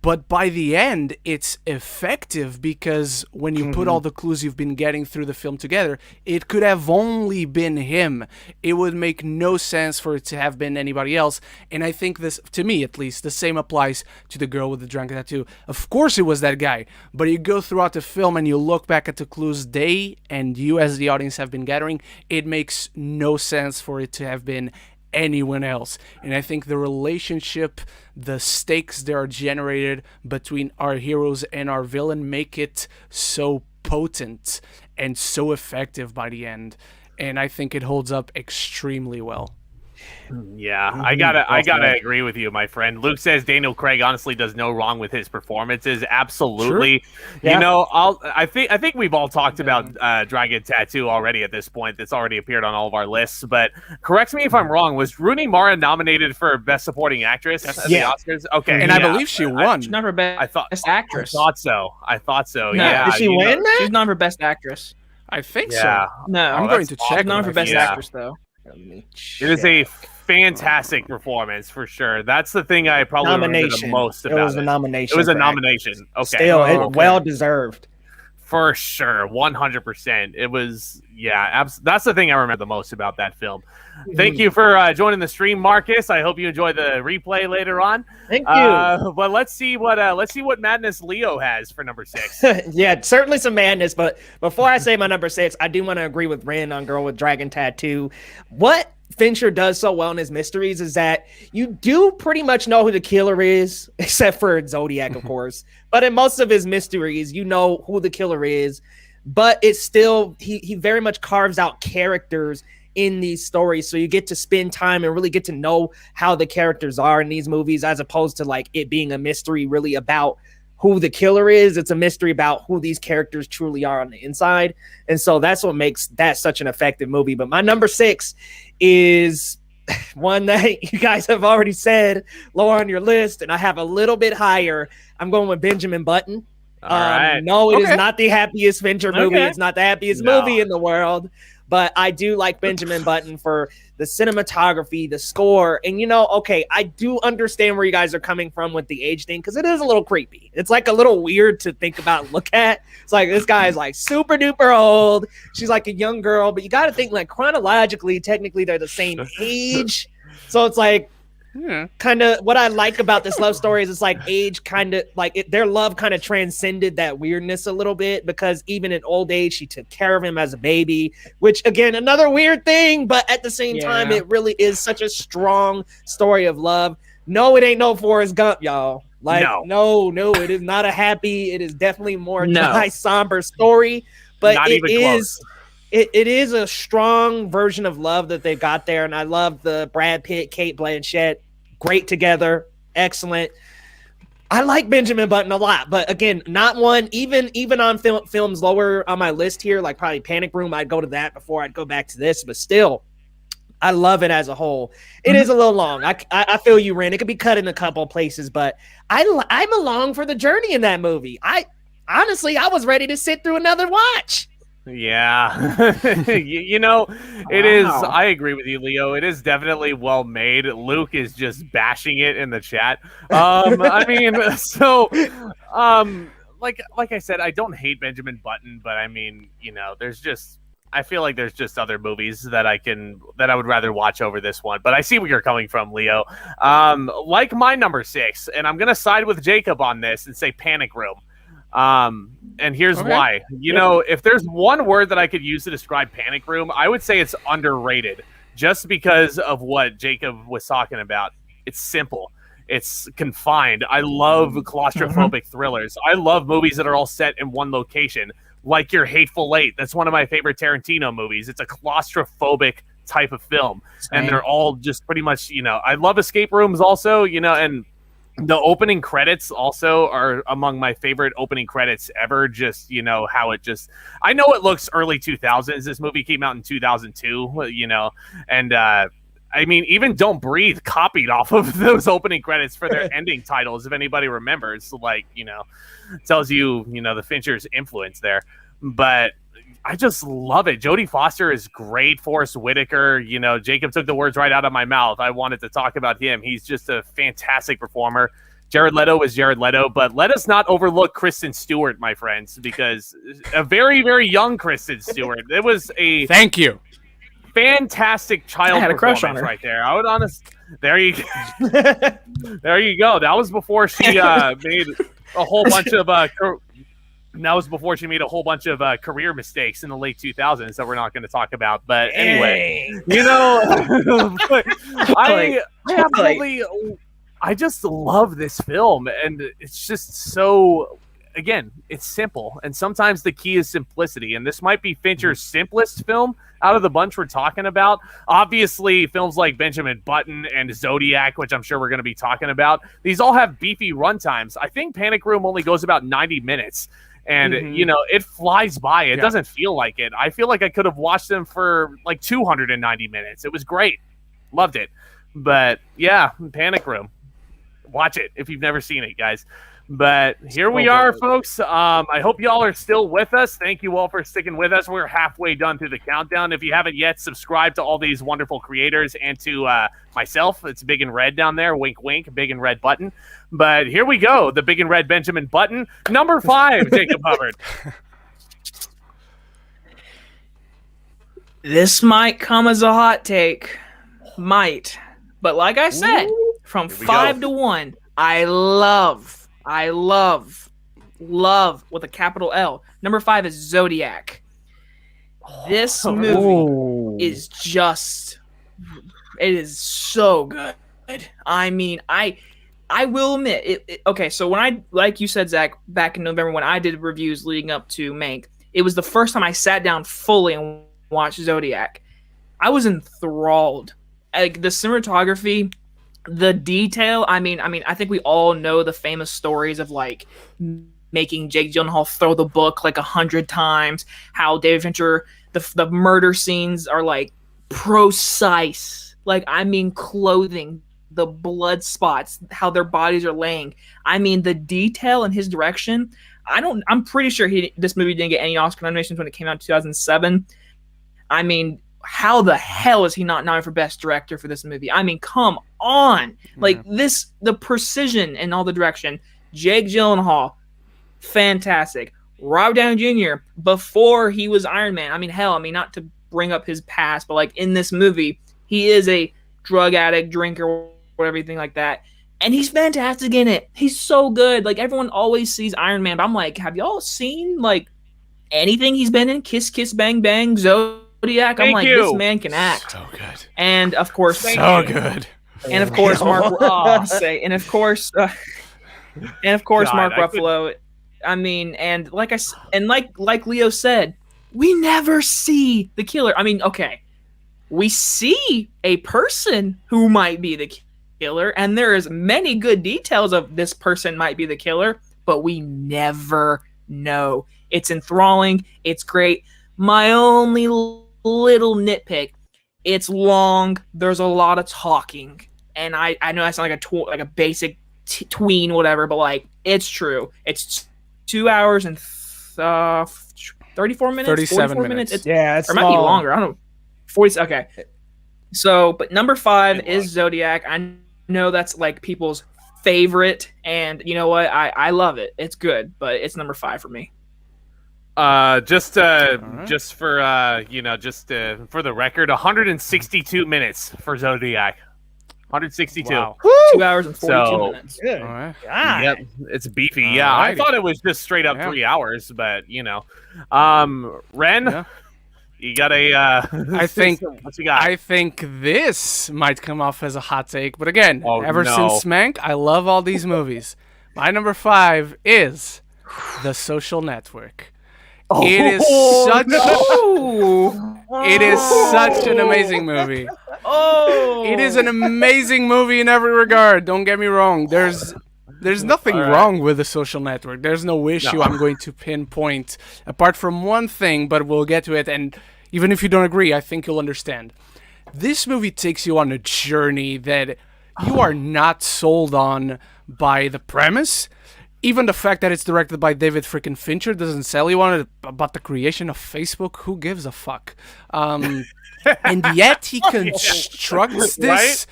but by the end, it's effective because when you put all the clues you've been getting through the film together, it could have only been him. It would make no sense for it to have been anybody else. And I think this, to me at least, the same applies to the girl with the dragon tattoo. Of course it was that guy, but you go throughout the film and you look back at the clues they and you as the audience have been gathering, it makes no sense for it to have been anyone else. And I think the relationship, the stakes that are generated between our heroes and our villain make it so potent and so effective by the end. And I think it holds up extremely well. Yeah, I gotta agree with you, my friend. Luke says Daniel Craig honestly does no wrong with his performances. Absolutely. Sure. Yeah. You know, I think we've all talked about Dragon Tattoo already at this point. That's already appeared on all of our lists. But correct me if I'm wrong. Was Rooney Mara nominated for Best Supporting Actress at the Oscars? Okay, and I believe she won. She's not for best actress. I thought so. No. Yeah. Did she win that? She's not for best actress. I think Yeah. so. No, I'm going to check. She's not for best Yeah. actress though. It is a fantastic performance for sure. That's the thing I probably remember the most about it. It was a nomination. It was a for nomination. actress. Okay. Still, okay. well deserved. For sure, 100%. It was, that's the thing I remember the most about that film. Thank you for joining the stream, Marcus. I hope you enjoy the replay later on. Thank you. But let's see what madness Leo has for number 6. Yeah, certainly some madness. But before I say my number 6, I do want to agree with Ren on Girl with Dragon Tattoo. What Fincher does so well in his mysteries is that you do pretty much know who the killer is, except for Zodiac, of course. But in most of his mysteries, you know who the killer is. But it's still, he very much carves out characters in these stories, so you get to spend time and really get to know how the characters are in these movies, as opposed to like it being a mystery really about who the killer is. It's a mystery about who these characters truly are on the inside. And so that's what makes that such an effective movie. But my number 6 is one that you guys have already said lower on your list, and I have a little bit higher. I'm going with Benjamin Button. All right. No, it is not the happiest Fincher movie. Okay. It's not the happiest movie in the world. But I do like Benjamin Button for the cinematography, the score. And, you know, okay, I do understand where you guys are coming from with the age thing, because it is a little creepy. It's like a little weird to think about and look at. It's like this guy is like super duper old. She's like a young girl. But you got to think like chronologically, technically, they're the same age. So it's like, kind of what I like about this love story is it's like age kind of like their love kind of transcended that weirdness a little bit, because even in old age she took care of him as a baby, which again another weird thing, but at the same time it really is such a strong story of love. No, it ain't no Forrest Gump, y'all. Like no, it is not a happy. It is definitely more dry, somber story, but it is a strong version of love that they've got there. And I love the Brad Pitt, Kate Blanchett, great together. Excellent. I like Benjamin Button a lot, but again, not one, even on films lower on my list here, like probably Panic Room, I'd go to that before I'd go back to this, but still, I love it as a whole. It is a little long. I feel you, Ren. It could be cut in a couple places, but I'm along for the journey in that movie. Honestly, I was ready to sit through another watch. Yeah. you know, it is. I agree with you, Leo. It is definitely well made. Luke is just bashing it in the chat. I mean, so, like I said, I don't hate Benjamin Button, but I mean, you know, I feel like there's just other movies that I would rather watch over this one. But I see where you're coming from, Leo. Like my number 6, and I'm gonna side with Jacob on this and say Panic Room. And here's why. You know, if there's one word that I could use to describe Panic Room, I would say it's underrated, just because of what Jacob was talking about. It's simple. It's confined. I love claustrophobic thrillers. I love movies that are all set in one location, like your Hateful Eight. That's one of my favorite Tarantino movies. It's a claustrophobic type of film. And they're all just pretty much, you know, I love escape rooms also, you know, and the opening credits also are among my favorite opening credits ever. Just, you know, how it just, I know it looks early 2000s. This movie came out in 2002, you know, and I mean, even Don't Breathe copied off of those opening credits for their ending titles, if anybody remembers. Like, you know, tells you, you know, the Fincher's influence there. But I just love it. Jodie Foster is great. Forrest Whitaker, Jacob took the words right out of my mouth. I wanted to talk about him. He's just a fantastic performer. Jared Leto is Jared Leto, but let us not overlook Kristen Stewart, my friends, because a very, very young Kristen Stewart. It was a Thank you. fantastic child I had a performance crush on her. right there. I would there you there you go. That was before she made a whole bunch of that was before she made a whole bunch of career mistakes in the late 2000s that we're not going to talk about. But anyway, I just love this film, and it's just so, again, it's simple, and sometimes the key is simplicity, and this might be Fincher's simplest film out of the bunch we're talking about. Obviously, films like Benjamin Button and Zodiac, which I'm sure we're going to be talking about, these all have beefy runtimes. I think Panic Room only goes about 90 minutes, and, it flies by. It doesn't feel like it. I feel like I could have watched them for, 290 minutes. It was great. Loved it. But, yeah, Panic Room. Watch it if you've never seen it, guys. But here we are, folks. I hope y'all are still with us. Thank you all for sticking with us. We're halfway done through the countdown. If you haven't yet, subscribe to all these wonderful creators and to myself. It's big and red down there. Wink, wink. Big and red button. But here we go. The big and red Benjamin Button. Number 5, Jacob Hubbard. This might come as a hot take. Might. But like I said, from 5 to 1, I love with a capital L. Number 5 is Zodiac. This movie is just, it is so good. I mean, I will admit it. Okay, so when I, like you said, Zach, back in November when I did reviews leading up to Mank, it was the first time I sat down fully and watched Zodiac. I was enthralled. Like the cinematography, the detail. I mean, I think we all know the famous stories of making Jake Gyllenhaal throw the book 100 times. How David Fincher, the murder scenes are precise. Clothing, the blood spots, how their bodies are laying. I mean, the detail in his direction. I'm pretty sure this movie didn't get any Oscar nominations when it came out in 2007. I mean, how the hell is he not nominated for Best Director for this movie? I mean, come on. The precision and all the direction. Jake Gyllenhaal, fantastic. Robert Downey Jr., before he was Iron Man. I mean, not to bring up his past, but in this movie, he is a drug addict, drinker, or everything like that. And he's fantastic in it. He's so good. Everyone always sees Iron Man, but I'm have y'all seen anything he's been in? Kiss Kiss Bang Bang, Zodiac. I'm this man can act. So good. And of course, good. And of course, Mark Ruffalo. I mean, and like Leo said, we never see the killer. I mean, okay, we see a person who might be the killer, and there is many good details of this person might be the killer, but we never know. It's enthralling. It's great. My only little nitpick, it's long. There's a lot of talking, and I know I sound like a basic tween, whatever, but it's true. It's 2 hours and 34 minutes, 37 minutes. It's or it might be longer. I don't know. 40. Okay. So, but number 5 is Zodiac. I know that's people's favorite, and you know what? I love it. It's good, but it's number 5 for me. Just for the record, 162 minutes for Zodiac. 162. Wow. 2 hours and 42 minutes. Good. All right. God. Yep, it's beefy. Yeah, I Alrighty. thought it was just straight up 3 hours, but Ren, you got a. I think what you got? I think this might come off as a hot take, but again, since Mank, I love all these movies. My number 5 is The Social Network. It is such an amazing movie. It is an amazing movie in every regard. Don't get me wrong. There's nothing wrong with The Social Network. There's no issue I'm going to pinpoint, apart from one thing, but we'll get to it. And even if you don't agree, I think you'll understand. This movie takes you on a journey that you are not sold on by the premise. even the fact that it's directed by David freaking Fincher doesn't sell you on it. About the creation of Facebook, who gives a fuck? And yet he constructs this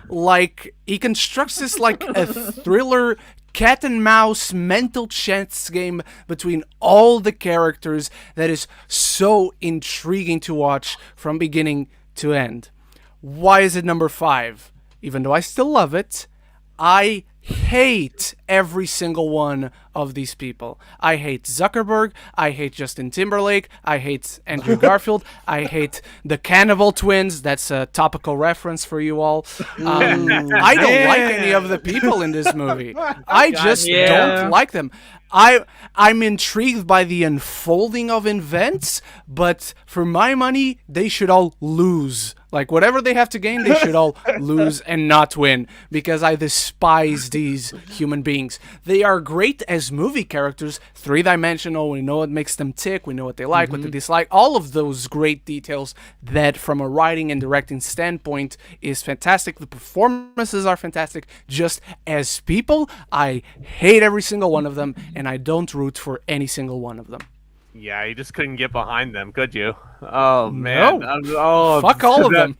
like a thriller cat and mouse mental chess game between all the characters that is so intriguing to watch from beginning to end. Why is it number 5? Even though I still love it, I hate every single one of these people. I hate Zuckerberg. I hate Justin Timberlake. I hate Andrew Garfield. I hate the Cannibal Twins. That's a topical reference for you all. I don't like any of the people in this movie. I just don't like them. I'm intrigued by the unfolding of events, but for my money, they should all lose. Like, whatever they have to gain, they should all lose and not win, because I despise these human beings. They are great as movie characters, three-dimensional, we know what makes them tick, we know what they like, what they dislike, all of those great details that from a writing and directing standpoint is fantastic. The performances are fantastic. Just as people, I hate every single one of them, and I don't root for any single one of them. Yeah, you just couldn't get behind them, could you? Oh, man. No. Fuck all of them.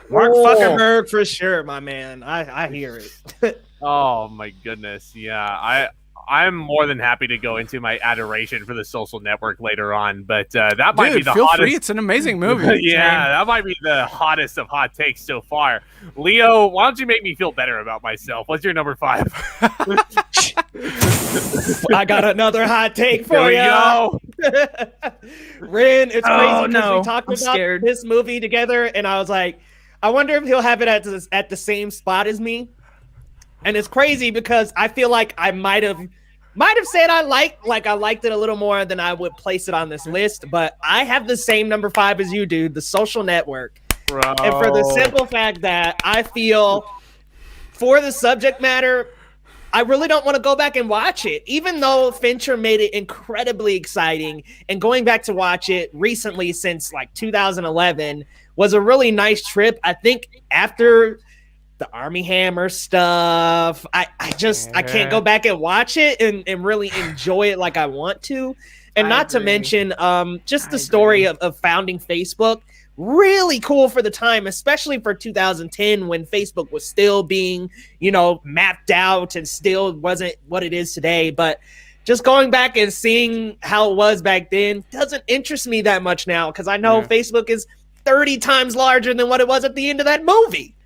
Mark Zuckerberg for sure, my man. I hear it. Oh, my goodness. Yeah, I'm more than happy to go into my adoration for The Social Network later on, but that might be the feel hottest. Free. It's an amazing movie. Yeah, that might be the hottest of hot takes so far. Leo, why don't you make me feel better about myself? What's your number 5? I got another hot take for you. Ren, it's crazy because we talked about this movie together, and I was like, I wonder if he'll have it at the same spot as me. And it's crazy because I feel like I might have said I liked it a little more than I would place it on this list, but I have the same number 5 as you do, The Social Network. Bro. And for the simple fact that I feel for the subject matter, I really don't want to go back and watch it, even though Fincher made it incredibly exciting. And going back to watch it recently since like 2011 was a really nice trip. I think after the Army Hammer stuff, I can't go back and watch it and really enjoy it like I want to. And not to mention just the story of founding Facebook. Really cool for the time, especially for 2010 when Facebook was still being, mapped out and still wasn't what it is today. But just going back and seeing how it was back then doesn't interest me that much now, because I know Facebook is 30 times larger than what it was at the end of that movie.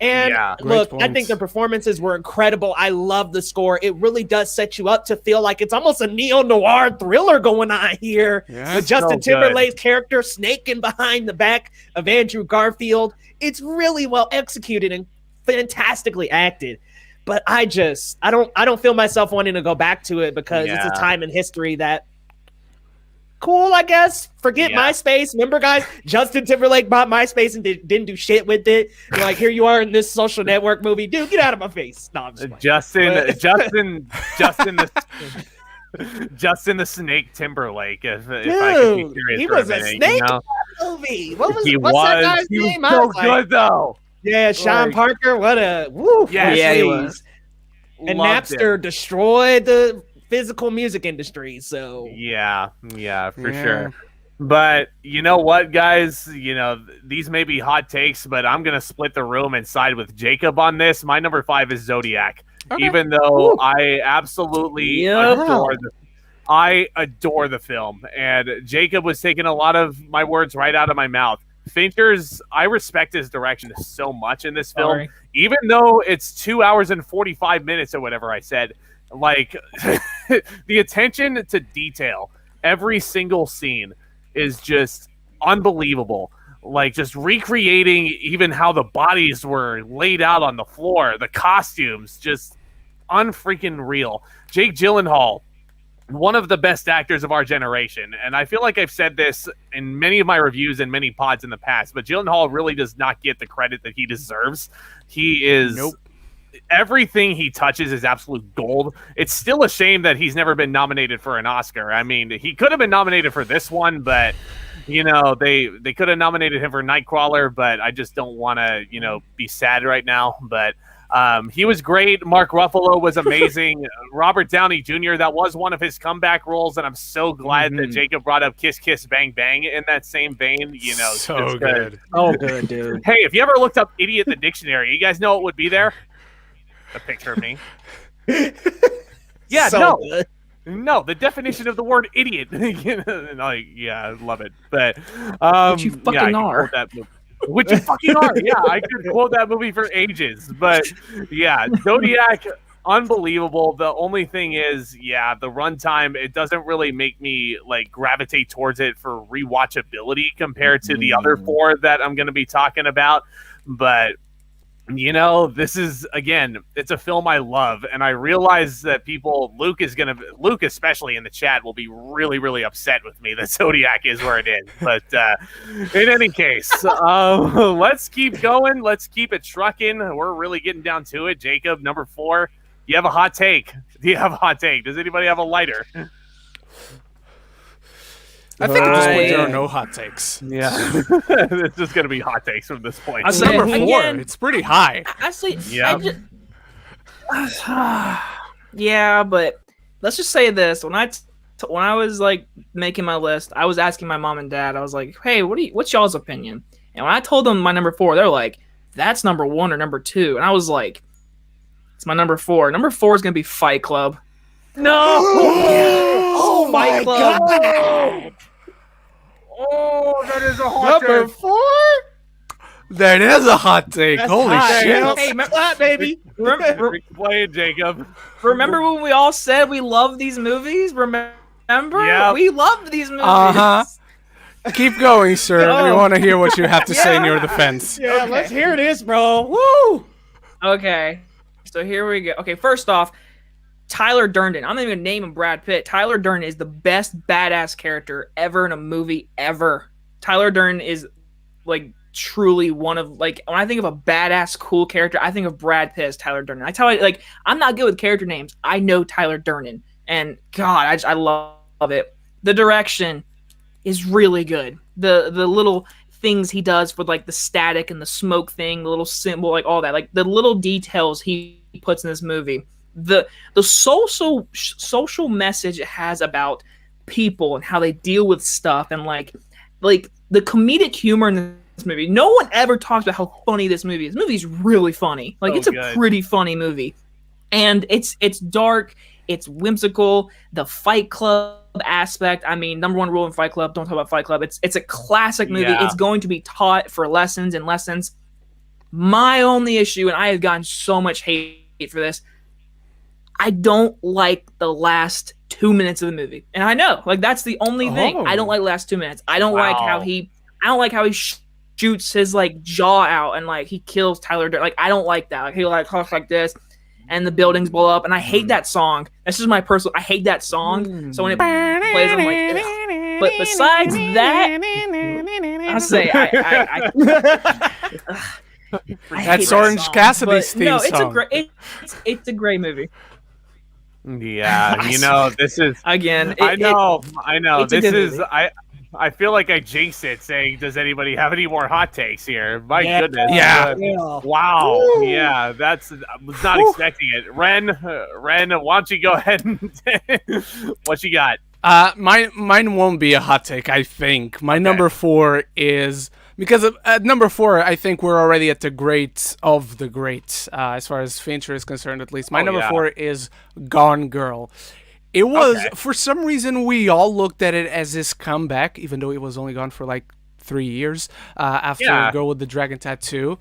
And look, I think the performances were incredible. I love the score. It really does set you up to feel like it's almost a neo-noir thriller going on here with Justin Timberlake's character snaking behind the back of Andrew Garfield. It's really well executed and fantastically acted. But I don't feel myself wanting to go back to it because it's a time in history that cool, I guess. Forget MySpace. Remember, guys, Justin Timberlake bought MySpace and didn't do shit with it. You're like, here you are in this Social Network movie. Dude, get out of my face. No, I'm just Justin the Snake Timberlake. If I could be serious he for was a minute, snake in that movie. What's that guy's he name? Was so good, though. Yeah, Sean Parker. What a woo. Yeah, he was. And Napster destroyed the physical music industry, so yeah, for sure. But you know what, guys? These may be hot takes, but I'm gonna split the room and side with Jacob on this. My number 5 is Zodiac, even though I absolutely adore the film. And Jacob was taking a lot of my words right out of my mouth. I respect his direction so much in this film, even though it's 2 hours and 45 minutes or whatever I said. Like, the attention to detail, every single scene is just unbelievable. Like, just recreating even how the bodies were laid out on the floor, the costumes, just unfreaking real. Jake Gyllenhaal, one of the best actors of our generation. And I feel like I've said this in many of my reviews and many pods in the past, but Gyllenhaal really does not get the credit that he deserves. He is... Everything he touches is absolute gold. It's still a shame that he's never been nominated for an Oscar. I mean, he could have been nominated for this one, but they could have nominated him for Nightcrawler, but I just don't want to, be sad right now. But He was great. Mark Ruffalo was amazing. Robert Downey Jr., that was one of his comeback roles, and I'm so glad that Jacob brought up Kiss Kiss Bang Bang in that same vein. You know, So good. Oh, good, dude. Hey, if you ever looked up idiot in the dictionary, you guys know what would be there? A picture of me. Yeah, So no. good. No, the definition of the word idiot. Like, yeah, I love it. But Which you fucking yeah, I could are. quote that movie. Which you fucking are. Yeah, I could quote that movie for ages. But yeah, Zodiac, unbelievable. The only thing is, yeah, the runtime, it doesn't really make me like gravitate towards it for rewatchability compared to the other four that I'm going to be talking about. But you know, this is, again, it's a film I love, and I realize that Luke especially in the chat, will be really, really upset with me that Zodiac is where it is. But in any case, let's keep going. Let's keep it trucking. We're really getting down to it. Jacob, number 4, you have a hot take. Do you have a hot take? Does anybody have a lighter? I think at this point there are no hot takes. Yeah. It's just going to be hot takes from this point. That's Yeah, number 4. again- It's pretty high. Actually, Yeah. Yeah, but let's just say this: when I was like making my list, I was asking my mom and dad. I was like, "Hey, what's y'all's opinion?" And when I told them my number 4, they're like, "That's number 1 or number 2," and I was like, "It's my number 4. Number 4 is gonna be Fight Club." No! Oh my God! Oh, that is a hot Number take. 4? That is a hot take. Holy hot. shit. Hey, Hot, baby. Explain, Jacob. remember when we all said we love these movies? Remember? Yeah. We loved these movies. Uh-huh. Keep going, sir. Oh. We want to hear what you have to say in your defense. Yeah, Okay. let's hear this, bro. Woo! Okay, so here we go. Okay, first off, Tyler Durden. I'm not even gonna name him Brad Pitt. Tyler Durden is the best badass character ever in a movie ever. Tyler Durden is like truly one of, like, when I think of a badass cool character, I think of Brad Pitt as Tyler Durden. I tell you, like, I'm not good with character names. I know Tyler Durden, and God, I love it. The direction is really good. The little things he does for like the static and the smoke thing, the little symbol, like all that, like the little details he puts in this movie. The social message it has about people and how they deal with stuff, and like the comedic humor in this movie. No one ever talks about how funny this movie is. This movie's really funny. Like, it's a good. pretty funny movie. And it's dark, it's whimsical, the Fight Club aspect. I mean, number 1 rule in Fight Club, don't talk about Fight Club. It's a classic movie. Yeah. It's going to be taught for lessons and lessons. My only issue, and I have gotten so much hate for this, I don't like the last 2 minutes of the movie. And I know, like, that's the only thing. I don't like the last 2 minutes. I don't like how he shoots his like jaw out and like he kills Tyler Durden. Like, I don't like that. Like, he like talks like this and the buildings blow up, and I hate that song. That's just my personal, I hate that song. So when it plays, I'm like, ugh. But besides that, I'll say I That's hate that Orange song. Cassidy's But theme no, it's song. it's a great movie. Yeah, you know, this is. Again, I know. it's a This good is. movie. I feel like I jinxed it, saying, "Does anybody have any more hot takes here?" My goodness. Yeah. Wow. Woo. Yeah, I was not expecting it. Ren, why don't you go ahead and what you got? Mine won't be a hot take, I think. My number 4 is, because at number 4, I think we're already at the great of the greats, as far as Fincher is concerned, at least. My number 4 is Gone Girl. It was, for some reason, we all looked at it as his comeback, even though it was only gone for like 3 years after Girl with the Dragon Tattoo.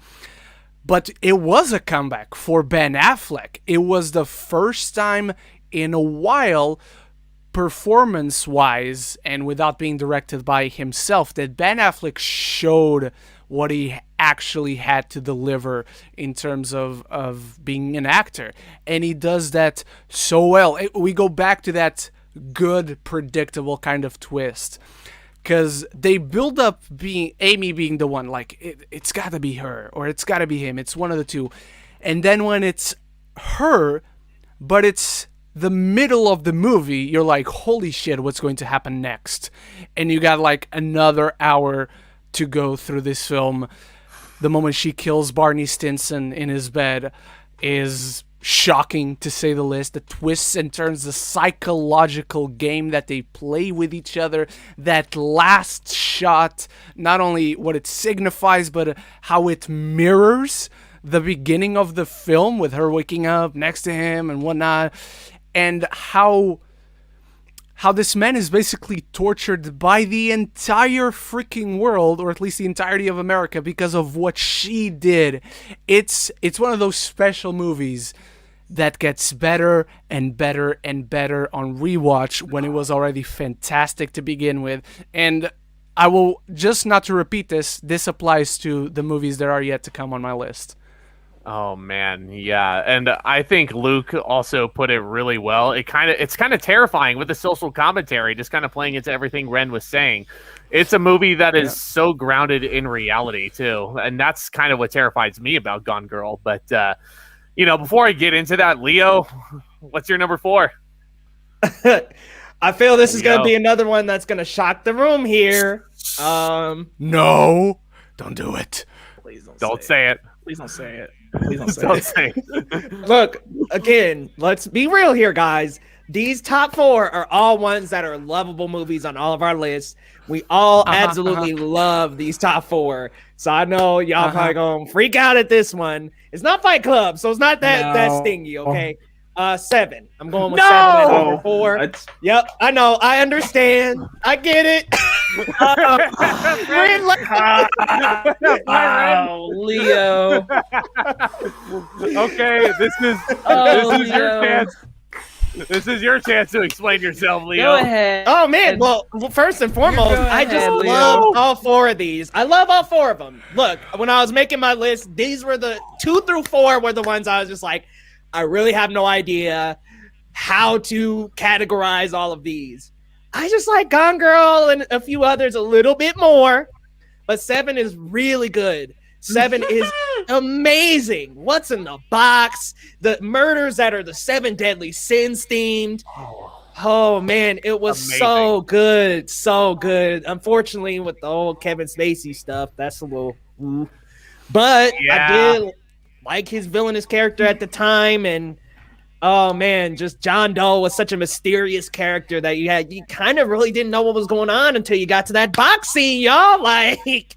But it was a comeback for Ben Affleck. It was the first time in a while, performance-wise, and without being directed by himself, that Ben Affleck showed what he actually had to deliver in terms of being an actor. And he does that so well. We go back to that good, predictable kind of twist. Because they build up Amy being the one, like, it's got to be her, or it's got to be him. It's one of the two. And then when it's her, but it's the middle of the movie, you're like, holy shit, what's going to happen next? And you got like another hour to go through this film. The moment she kills Barney Stinson in his bed, is shocking, to say the least. The twists and turns, the psychological game that they play with each other, that last shot, not only what it signifies, but how it mirrors the beginning of the film with her waking up next to him and whatnot, and how this man is basically tortured by the entire freaking world, or at least the entirety of America, because of what she did. It's one of those special movies that gets better and better and better on rewatch when it was already fantastic to begin with. And I will, just not to repeat this applies to the movies that are yet to come on my list. Oh man, yeah, and I think Luke also put it really well. It's kind of terrifying with the social commentary, just kind of playing into everything Ren was saying. It's a movie that is so grounded in reality too, and that's kind of what terrifies me about Gone Girl. But before I get into that, Leo, what's your number 4? I feel this is going to be another one that's going to shock the room here. No, don't do it. Please don't say it. Please don't say it. Please don't say it. Look, again, let's be real here, guys. These top 4 are all ones that are lovable movies on all of our lists. We all absolutely love these top 4. So I know y'all probably gonna freak out at this one. It's not Fight Club, so it's not that stingy, okay? 7. I'm going with 7 at number 4. Yep, I know. I understand. I get it. Leo. Okay, this is your chance. This is your chance to explain yourself, Leo. Go ahead. Oh man, well first and foremost, I just love all 4 of these. I love all 4 of them. Look, when I was making my list, these were the 2 through 4 were the ones I was just like, I really have no idea how to categorize all of these. I just like Gone Girl and a few others a little bit more, but 7 is really good. 7 is amazing. What's in the box? The murders that are the 7 deadly sins themed. Oh man, it was amazing. So good. So good. Unfortunately, with the old Kevin Spacey stuff, that's a little but I did like his villainous character at the time, and oh man, just John Doe was such a mysterious character that you kind of really didn't know what was going on until you got to that box scene, y'all. Like,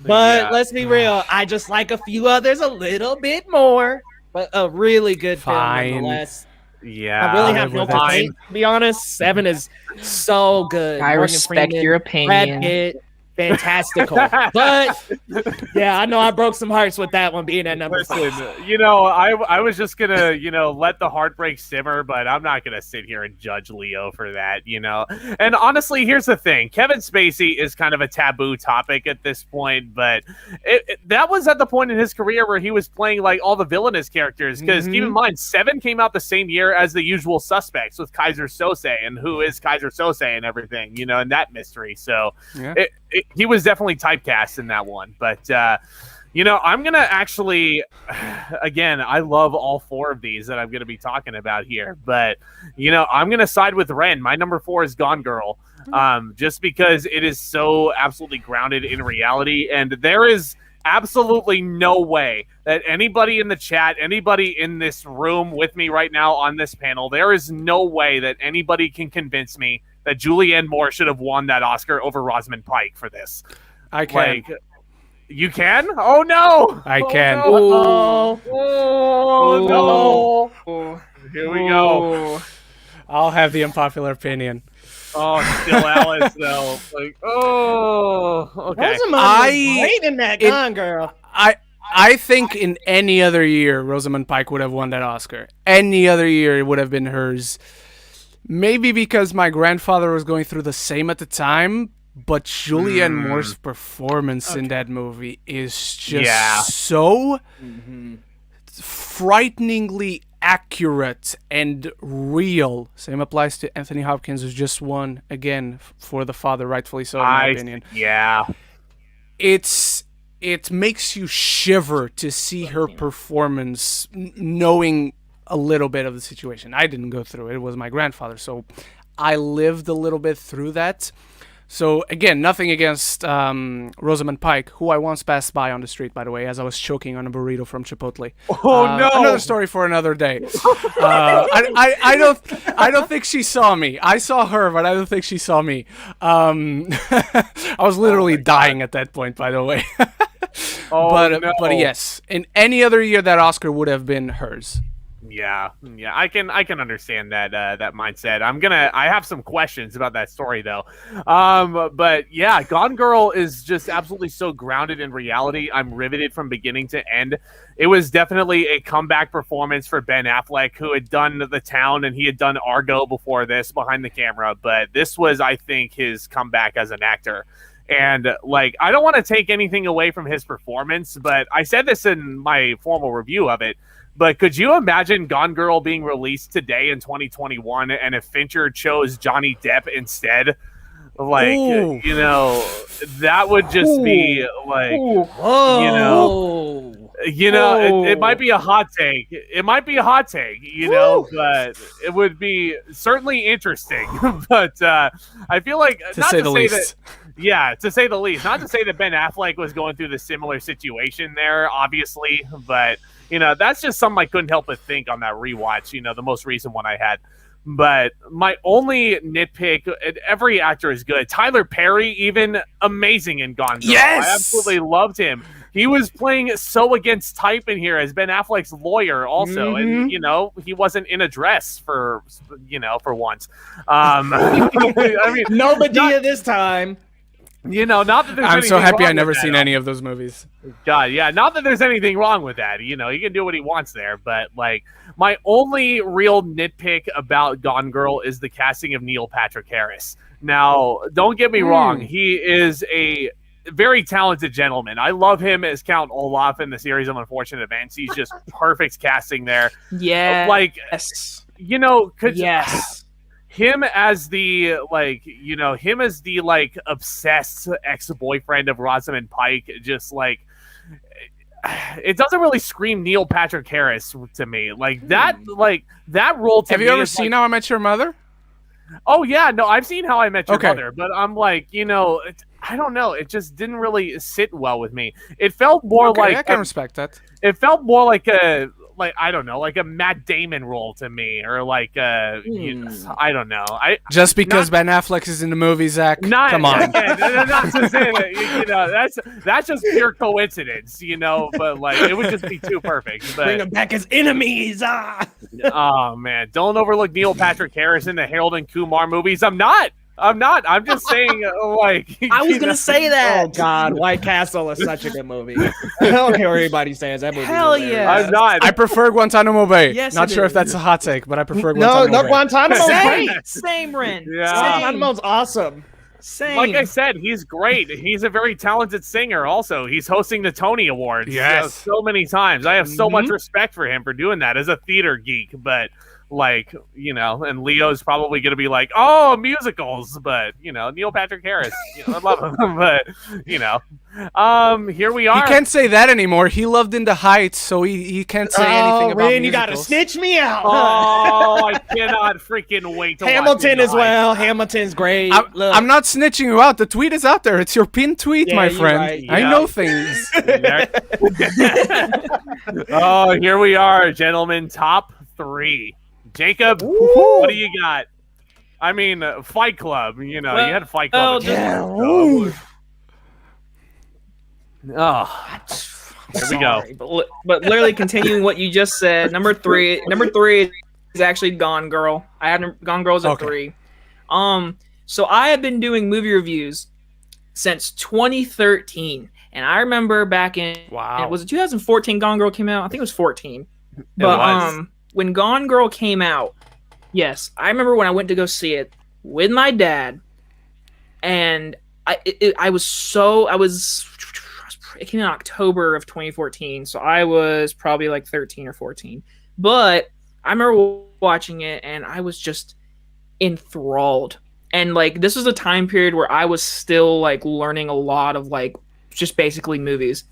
but let's be real, I just like a few others a little bit more, but a really good film nonetheless. Yeah, I really have no complaints, to be honest. 7 is so good. I respect your opinion. Brad Pitt, fantastical. But yeah, I know I broke some hearts with that one being at number 5. I was just gonna let the heartbreak simmer, but I'm not gonna sit here and judge Leo for that. And honestly, here's the thing: Kevin Spacey is kind of a taboo topic at this point, but that was at the point in his career where he was playing like all the villainous characters. Because keep in mind, 7 came out the same year as The Usual Suspects with Kaiser Sose, and who is Kaiser Sose and everything, and that mystery. So he was definitely typecast in that one. But, I'm going to actually, again, I love all 4 of these that I'm going to be talking about here. But, I'm going to side with Ren. My number 4 is Gone Girl, just because it is so absolutely grounded in reality. And there is absolutely no way that anybody in the chat, anybody in this room with me right now on this panel, there is no way that anybody can convince me that Julianne Moore should have won that Oscar over Rosamund Pike for this. I can. You can? Oh, no! I can. No. Oh, no. Here we go. I'll have the unpopular opinion. Oh, still Alice, though. Okay. Rosamund great in that Gone Girl. I think in any other year, Rosamund Pike would have won that Oscar. Any other year, it would have been hers. Maybe because my grandfather was going through the same at the time, but Julianne Moore's performance in that movie is just so frighteningly accurate and real. Same applies to Anthony Hopkins, who's just won again for The Father, rightfully so, in my opinion. Yeah. It makes you shiver to see her performance, knowing a little bit of the situation. I didn't go through it. It was my grandfather, so I lived a little bit through that. So again, nothing against Rosamund Pike, who I once passed by on the street, by the way, as I was choking on a burrito from Chipotle. Oh no! Another story for another day. I don't think she saw me. I saw her, but I don't think she saw me. I was literally dying at that point, by the way. But yes, in any other year, that Oscar would have been hers. Yeah, I can understand that mindset. I have some questions about that story though. But yeah, Gone Girl is just absolutely so grounded in reality. I'm riveted from beginning to end. It was definitely a comeback performance for Ben Affleck, who had done The Town and he had done Argo before this behind the camera. But this was, I think, his comeback as an actor. And like, I don't want to take anything away from his performance, but I said this in my formal review of it. But could you imagine Gone Girl being released today in 2021 and if Fincher chose Johnny Depp instead? Like, Ooh. you know, that would just be like, you know, it might be a hot take. It might be a hot take, you know, but it would be certainly interesting. But I feel like, to say the least. Yeah, to say the least. Not to say that Ben Affleck was going through the similar situation there, obviously, but you know, that's just something I couldn't help but think on that rewatch, you know, the most recent one I had. But my only nitpick, every actor is good. Tyler Perry, even amazing in Gone Girl. Yes! I absolutely loved him. He was playing so against type in here as Ben Affleck's lawyer also. Mm-hmm. And, you know, he wasn't in a dress for once. I mean, No Medea this time. You know, not that there's I'm so anything happy wrong I never with that. seen any of those movies. God, yeah, not that there's anything wrong with that. You know, he can do what he wants there. But, like, my only real nitpick about Gone Girl is the casting of Neil Patrick Harris. Now, don't get me wrong. He is a very talented gentleman. I love him as Count Olaf in the series of Unfortunate Events. He's just perfect casting there. Yeah. Like, you know, him as the obsessed ex-boyfriend of Rosamund Pike, just like, it doesn't really scream Neil Patrick Harris to me. Like that role to me. Have you ever seen How I Met Your Mother? Oh yeah, no, I've seen How I Met Your Okay. Mother, but I'm like, you know, I don't know, it just didn't really sit well with me. It felt more like I can respect that. it felt more like a I don't know, like a Matt Damon role to me, or like I don't know. Just because Ben Affleck is in the movie, Zach. Come on. Again, not to say that, you know, that's just pure coincidence, you know. But like, it would just be too perfect. But, Bring them back as enemies. Oh man, don't overlook Neil Patrick Harris in the Harold and Kumar movies. I'm not. I'm just saying, like. I was going to say that. Oh, God. White Castle is such a good movie. I don't care what everybody says. That movie. Hell yeah. I'm not. I prefer Guantanamo Bay. Yes, Not it sure is. if that's a hot take, but I prefer Guantanamo No, Bay. Guantanamo. Same, Ren. Yeah. Guantanamo's awesome. Same. Like I said, he's great. He's a very talented singer also. He's hosting the Tony Awards so many times. I have so much respect for him for doing that as a theater geek. But, like, you know, and Leo's probably going to be like, oh, musicals. But, you know, Neil Patrick Harris, you know, I love him. But, you know, here we are. He can't say that anymore. He loved In the Heights, so he can't say anything about Ren, you musicals. gotta snitch me out. Oh, I cannot freaking wait to watch Hamilton it as well. Hamilton's great. Look. I'm not snitching you out. The tweet is out there. It's your pinned tweet, Yeah, my you're friend. right. I Yeah. know things. Oh, here we are, gentlemen. Top 3. Jacob, what do you got? I mean, Fight Club. You know, you had Fight Club. Oh, Oh, here we go. But literally continuing what you just said, number three is actually Gone Girl. I had Gone Girl's at 3. So I have been doing movie reviews since 2013, and I remember back in was it 2014 Gone Girl came out? I think it was 14. But when Gone Girl came out, yes, I remember when I went to go see it with my dad, and it came in October of 2014, so I was probably like 13 or 14. But I remember watching it, and I was just enthralled. And like, this was a time period where I was still like learning a lot of like just basically movies.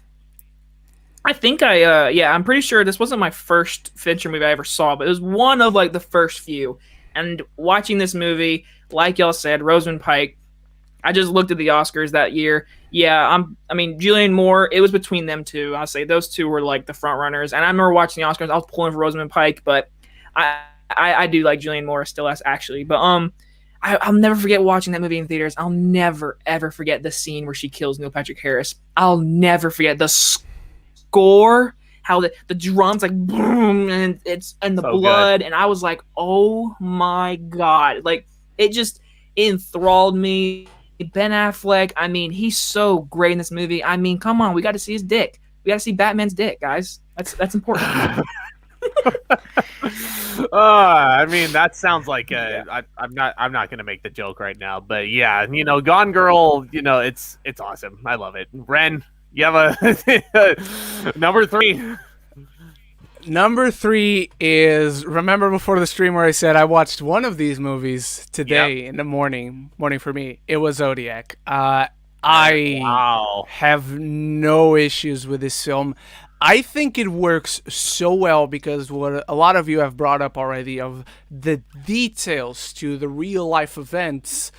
I think I'm pretty sure this wasn't my first Fincher movie I ever saw, but it was one of like the first few. And watching this movie, like y'all said, Rosamund Pike, I just looked at the Oscars that year. Yeah, I mean, Julianne Moore. It was between them two. I'll say those two were like the front runners. And I remember watching the Oscars. I was pulling for Rosamund Pike, but I do like Julianne Moore still as actually. But I'll never forget watching that movie in theaters. I'll never ever forget the scene where she kills Neil Patrick Harris. I'll never forget the score. How the drums like boom and it's and the so blood good. And I was like, oh my god, like it just enthralled me. Ben Affleck, I mean, he's so great in this movie. I mean, come on, we got to see his dick. We got to see Batman's dick, guys. That's important. I mean, that sounds like I'm not gonna make the joke right now, but yeah, you know, Gone Girl, you know, it's awesome. I love it. Ren, you have a number 3. Number 3 is, remember before the stream where I said I watched one of these movies today in the morning for me. It was Zodiac. I have no issues with this film. I think it works so well because what a lot of you have brought up already of the details to the real life events,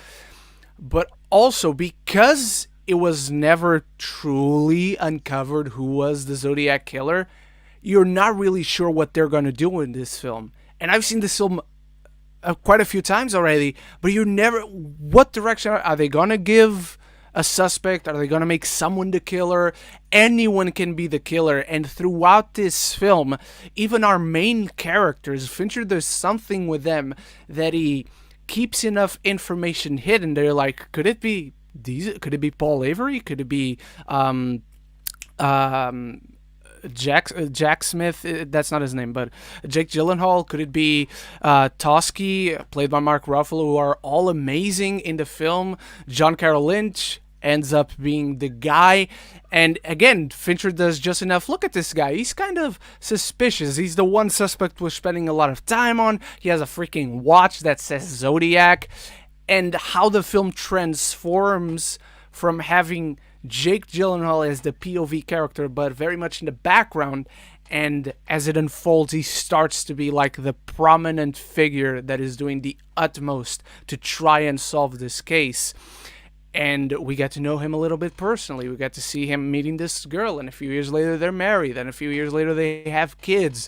but also because it was never truly uncovered who was the Zodiac killer, you're not really sure what they're going to do in this film. And I've seen this film quite a few times already, but you're never, what direction are they going to give a suspect? Are they going to make someone the killer? Anyone can be the killer. And throughout this film, even our main characters, Fincher, there's something with them that he keeps enough information hidden. They're like, could it be these? Could it be Paul Avery? Could it be Jack Smith? That's not his name, but Jake Gyllenhaal? Could it be Toschi, played by Mark Ruffalo, who are all amazing in the film? John Carroll Lynch ends up being the guy. And again, Fincher does just enough. Look at this guy. He's kind of suspicious. He's the one suspect we're spending a lot of time on. He has a freaking watch that says Zodiac. And how the film transforms from having Jake Gyllenhaal as the POV character, but very much in the background. And as it unfolds, he starts to be like the prominent figure that is doing the utmost to try and solve this case. And we get to know him a little bit personally. We get to see him meeting this girl, and a few years later they're married, and a few years later they have kids.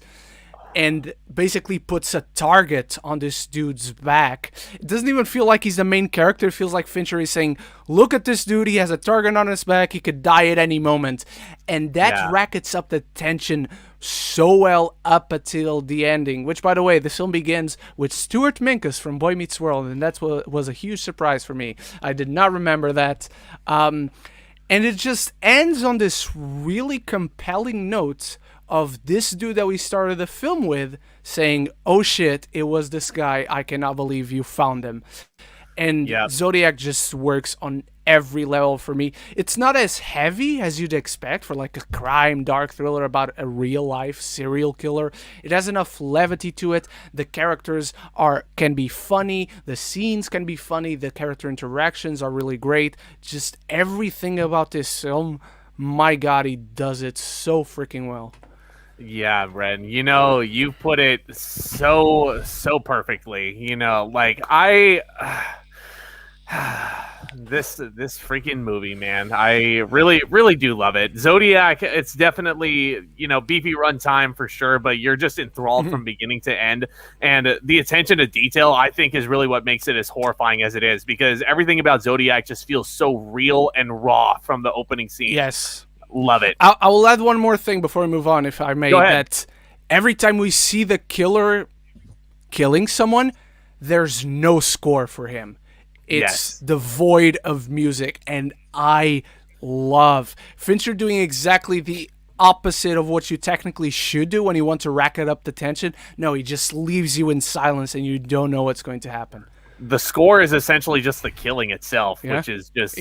And basically puts a target on this dude's back. It doesn't even feel like he's the main character. It feels like Fincher is saying, look at this dude, he has a target on his back, he could die at any moment. And that rackets up the tension so well up until the ending, which, by the way, the film begins with Stuart Minkus from Boy Meets World, and that's what was a huge surprise for me. I did not remember that. And it just ends on this really compelling note of this dude that we started the film with saying, oh shit, it was this guy, I cannot believe you found him. And Zodiac just works on every level for me. It's not as heavy as you'd expect for like a crime dark thriller about a real life serial killer. It has enough levity to it. The characters can be funny, the scenes can be funny, the character interactions are really great. Just everything about this film, my god, he does it so freaking well. Yeah, Ren, you know, you put it so perfectly. You know, like this freaking movie, man. I really do love it. Zodiac, it's definitely, you know, beefy runtime for sure, but you're just enthralled from beginning to end. And the attention to detail, I think, is really what makes it as horrifying as it is, because everything about Zodiac just feels so real and raw from the opening scene. Yes. Love it. I will add one more thing before we move on, if I may. Go ahead. That every time we see the killer killing someone, there's no score for him. It's devoid of music, and I love Fincher doing exactly the opposite of what you technically should do when you want to rack it up the tension. No, he just leaves you in silence, and you don't know what's going to happen. The score is essentially just the killing itself, which is just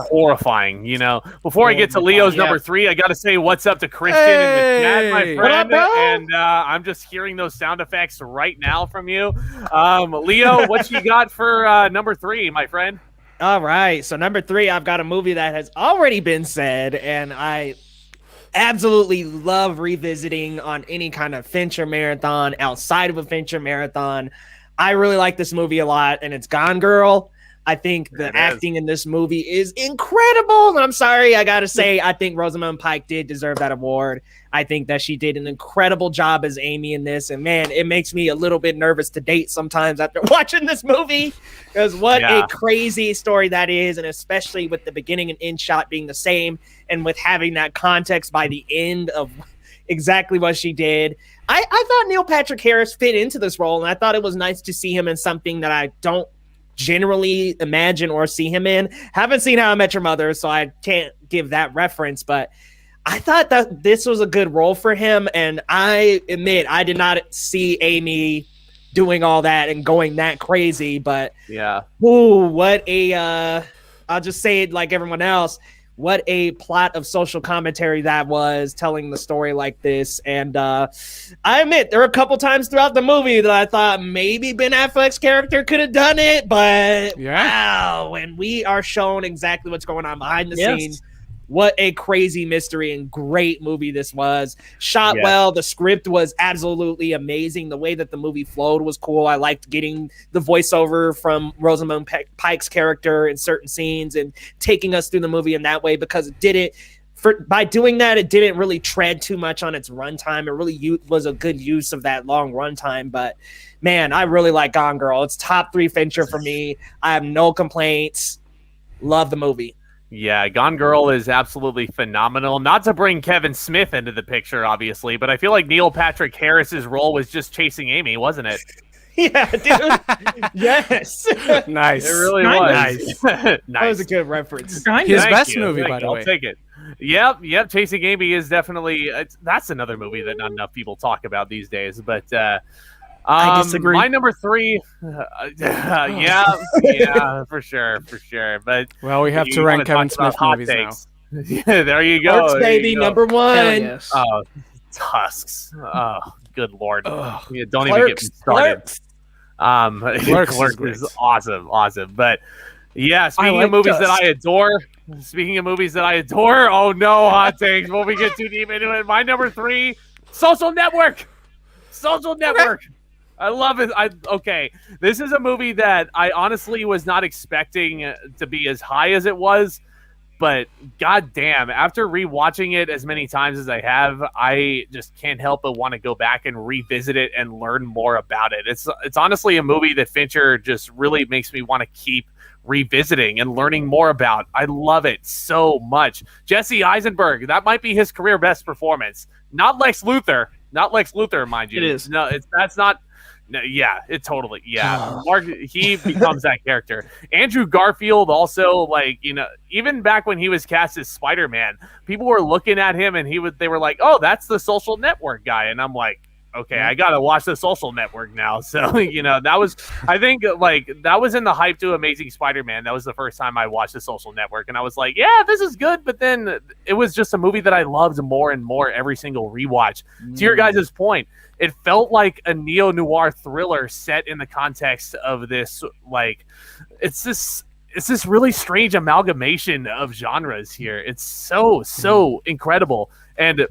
horrifying, you know. Before I get to Leo's number 3, I got to say what's up to Christian in the chat, my friend. What up, bro? And I'm just hearing those sound effects right now from you. Leo, what you got for number 3, my friend? All right, so number 3, I've got a movie that has already been said, and I absolutely love revisiting on any kind of Fincher marathon, outside of a Fincher marathon. I really like this movie a lot, and it's Gone Girl. I think the acting in this movie is incredible. And I'm sorry, I gotta say, I think Rosamund Pike did deserve that award. I think that she did an incredible job as Amy in this. And man, it makes me a little bit nervous to date sometimes after watching this movie. Because what a crazy story that is. And especially with the beginning and end shot being the same. And with having that context by the end of exactly what she did. I thought Neil Patrick Harris fit into this role. And I thought it was nice to see him in something that I don't generally imagine or see him in. Haven't seen How I Met Your Mother, so I can't give that reference, but I thought that this was a good role for him, and I admit I did not see Amy doing all that and going that crazy, but what a I'll just say it like everyone else, what a plot of social commentary that was, telling the story like this. And I admit there were a couple times throughout the movie that I thought maybe Ben Affleck's character could have done it, but wow, when we are shown exactly what's going on behind the scenes, what a crazy mystery and great movie this was. Shot well. The script was absolutely amazing. The way that the movie flowed was cool. I liked getting the voiceover from Rosamund Pike's character in certain scenes and taking us through the movie in that way, because by doing that, it didn't really tread too much on its runtime. It really was a good use of that long runtime. But man, I really like Gone Girl. It's top 3 Fincher for me. I have no complaints. Love the movie. Yeah, Gone Girl is absolutely phenomenal. Not to bring Kevin Smith into the picture, obviously, but I feel like Neil Patrick Harris's role was just chasing Amy, wasn't it? Yeah, dude. Yes. Nice. It really was. Nice. That was a good reference. His best movie, by the way. I'll take it. Yep. Chasing Amy is definitely that's another movie that not enough people talk about these days. But I disagree. My number 3, for sure. But well, we have to rank Kevin Smith movies now. Yeah, there you go. Clerks, baby, number 1. Yes. Oh, Tusks. Oh, good lord. Yeah, don't Clerks, even get me started. Clerks is awesome. But yeah, speaking of movies that I adore, oh no, hot takes. When we get too deep into it, my number 3, Social Network. I love it. Okay, this is a movie that I honestly was not expecting to be as high as it was, but goddamn, after rewatching it as many times as I have, I just can't help but want to go back and revisit it and learn more about it. It's honestly a movie that Fincher just really makes me want to keep revisiting and learning more about. I love it so much. Jesse Eisenberg, that might be his career best performance. Not Lex Luthor, mind you. It is. No, that's not. No, yeah, it totally. Yeah, Mark, he becomes that character. Andrew Garfield also, like, even back when he was cast as Spider-Man, people were looking at him and they were like, "Oh, that's the Social Network guy," and I'm like, okay, I gotta watch the Social Network now. So that was, I think, like, that was in the hype to Amazing Spider-Man. That was the first time I watched the Social Network, and I was like, yeah, this is good. But then it was just a movie that I loved more and more every single rewatch. To your guys' point, it felt like a neo-noir thriller set in the context of this, like, it's this really strange amalgamation of genres here. It's so incredible. And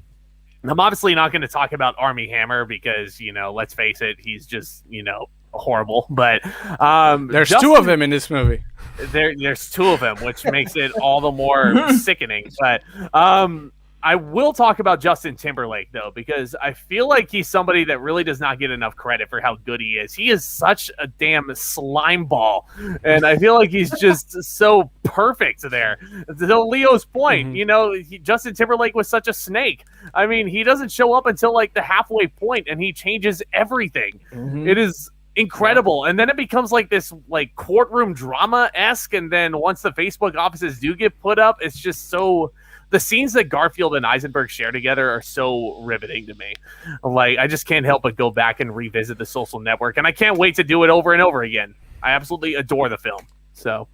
I'm obviously not going to talk about Armie Hammer because, let's face it, he's just, horrible. But there's 2 of them in this movie. There's 2 of them, which makes it all the more sickening. But I will talk about Justin Timberlake, though, because I feel like he's somebody that really does not get enough credit for how good he is. He is such a damn slime ball, and I feel like he's just so perfect there. To Leo's point, Justin Timberlake was such a snake. I mean, he doesn't show up until like the halfway point, and he changes everything. It is incredible. And then it becomes like this like courtroom drama-esque, and then once the Facebook offices do get put up, it's just so... The scenes that Garfield and Eisenberg share together are so riveting to me. Like, I just can't help but go back and revisit the Social Network, and I can't wait to do it over and over again. I absolutely adore the film. So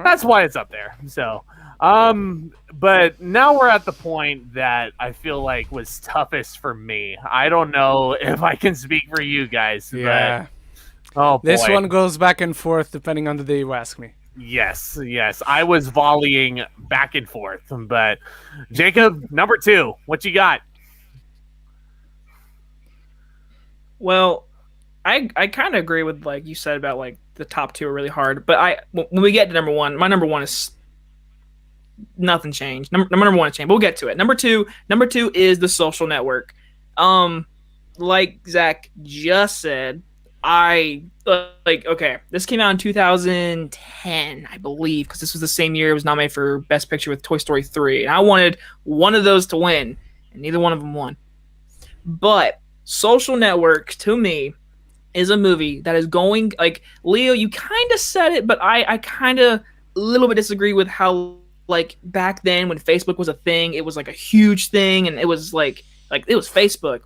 that's why it's up there. So, but now we're at the point that I feel like was toughest for me. I don't know if I can speak for you guys. Yeah. But, oh boy. This one goes back and forth depending on the day you ask me. Yes. I was volleying back and forth. But Jacob, number 2, what you got? Well, I kind of agree with like you said about like the top two are really hard. But when we get to number one, my number one is nothing changed. Number one changed. But we'll get to it. Number two is The Social Network. Like Zach just said, okay, this came out in 2010, I believe, because this was the same year it was nominated for Best Picture with Toy Story 3. And I wanted one of those to win, and neither one of them won. But Social Network, to me, is a movie that is going, like, Leo, you kind of said it, but I kind of a little bit disagree with how, like, back then when Facebook was a thing, it was like a huge thing, and it was like it was Facebook.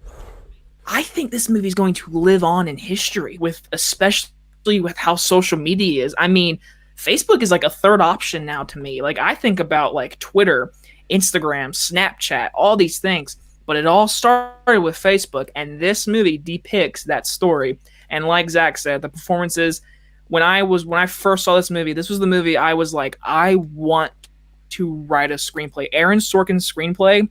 I think this movie is going to live on in history, especially with how social media is. I mean, Facebook is like a third option now to me. Like, I think about like Twitter, Instagram, Snapchat, all these things, but it all started with Facebook, and this movie depicts that story. And like Zach said, the performances, when I first saw this movie, this was the movie I was like, I want to write a screenplay. Aaron Sorkin's screenplay,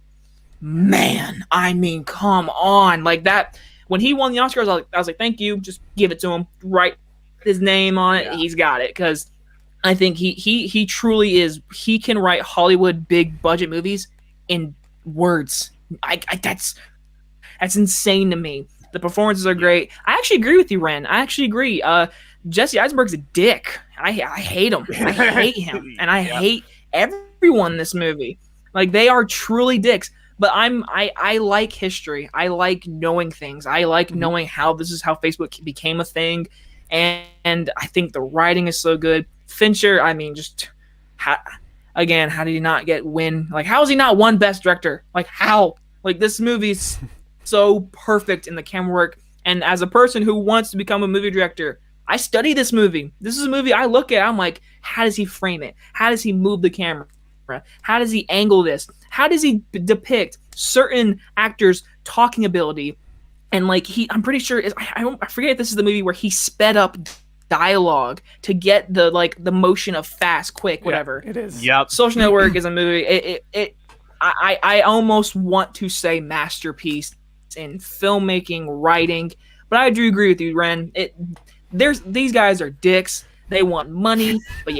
man, I mean, come on. Like that, when he won the Oscars, I was like, thank you, just give it to him, write his name on it. Yeah. He's got it, because I think he truly is. He can write Hollywood big budget movies in words. That's insane to me. The performances are great. I actually agree with you, Ren. I actually agree. Jesse Eisenberg's a dick. I hate him. I hate him, and I hate everyone in this movie. Like, they are truly dicks. But I like history. I like knowing things. I like knowing how Facebook became a thing, and I think the writing is so good. Fincher, I mean, just how did he not win? Like, how is he not won Best Director? Like, how? Like, this movie's so perfect in the camera work. And as a person who wants to become a movie director, I study this movie. This is a movie I look at. I'm like, how does he frame it? How does he move the camera? How does he angle this? How does he depict certain actors' talking ability? And like, I'm pretty sure I forget if this is the movie where he sped up dialogue to get the motion of fast, quick, whatever. Yeah, it is. Yep. Social Network is a movie. I almost want to say masterpiece in filmmaking, writing, but I do agree with you, Ren. These guys are dicks. They want money, but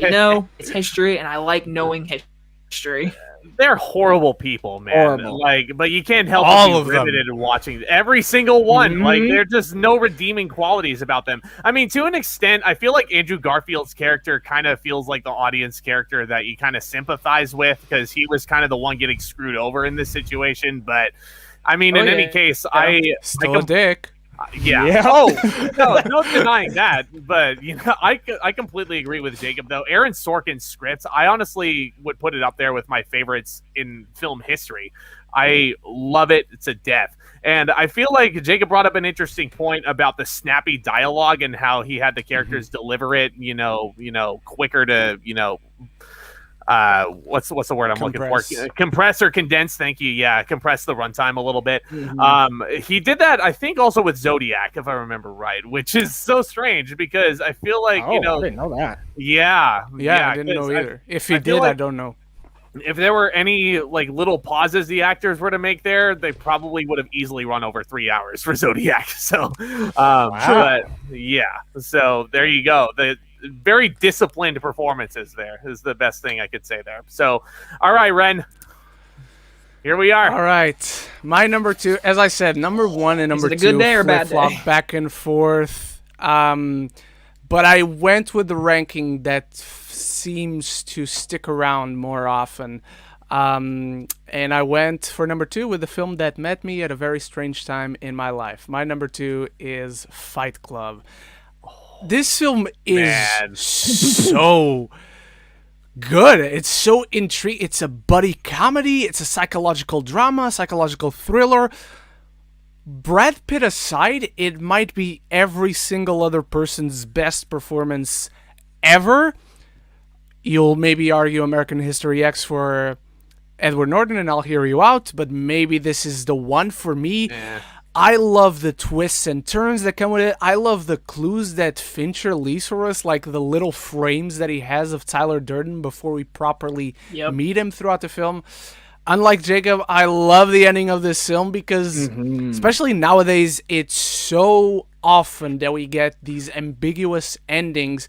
it's history, and I like knowing history. They're horrible people, man. Horrible. Like, but you can't help All but of be them. riveted in watching every single one. Mm-hmm. Like, there's just no redeeming qualities about them. I mean, to an extent, I feel like Andrew Garfield's character kind of feels like the audience character that you kind of sympathize with, because he was kind of the one getting screwed over in this situation. But I mean, in any case, Still a dick. Yeah. Oh, no denying that. But I completely agree with Jacob, though. Aaron Sorkin's scripts, I honestly would put it up there with my favorites in film history. I love it to death. And I feel like Jacob brought up an interesting point about the snappy dialogue and how he had the characters deliver it, quicker to, what's the word I'm looking for? Compress or condense. Thank you. Yeah, compress the runtime a little bit. He did that, I think, also with Zodiac, if I remember right, which is so strange because I feel like I didn't know that. Yeah, I didn't know either. If he did, I don't know. If there were any like little pauses the actors were to make there, they probably would have easily run over 3 hours for Zodiac. So, but yeah, so there you go. The very disciplined performances there is the best thing I could say there. So, all right, Ren, here we are. All right, my number two, as I said, number one and number two flip-flop back and forth. But I went with the ranking that seems to stick around more often. And I went for number two with the film that met me at a very strange time in my life. My number two is Fight Club. This film is so good. It's so intriguing. It's a buddy comedy. It's a psychological drama, psychological thriller. Brad Pitt aside, it might be every single other person's best performance ever. You'll maybe argue American History X for Edward Norton, and I'll hear you out, but maybe this is the one for me. I love the twists and turns that come with it. I love the clues that Fincher leaves for us, like the little frames that he has of Tyler Durden before we properly meet him throughout the film. Unlike Jacob, I love the ending of this film because, especially nowadays, it's so often that we get these ambiguous endings,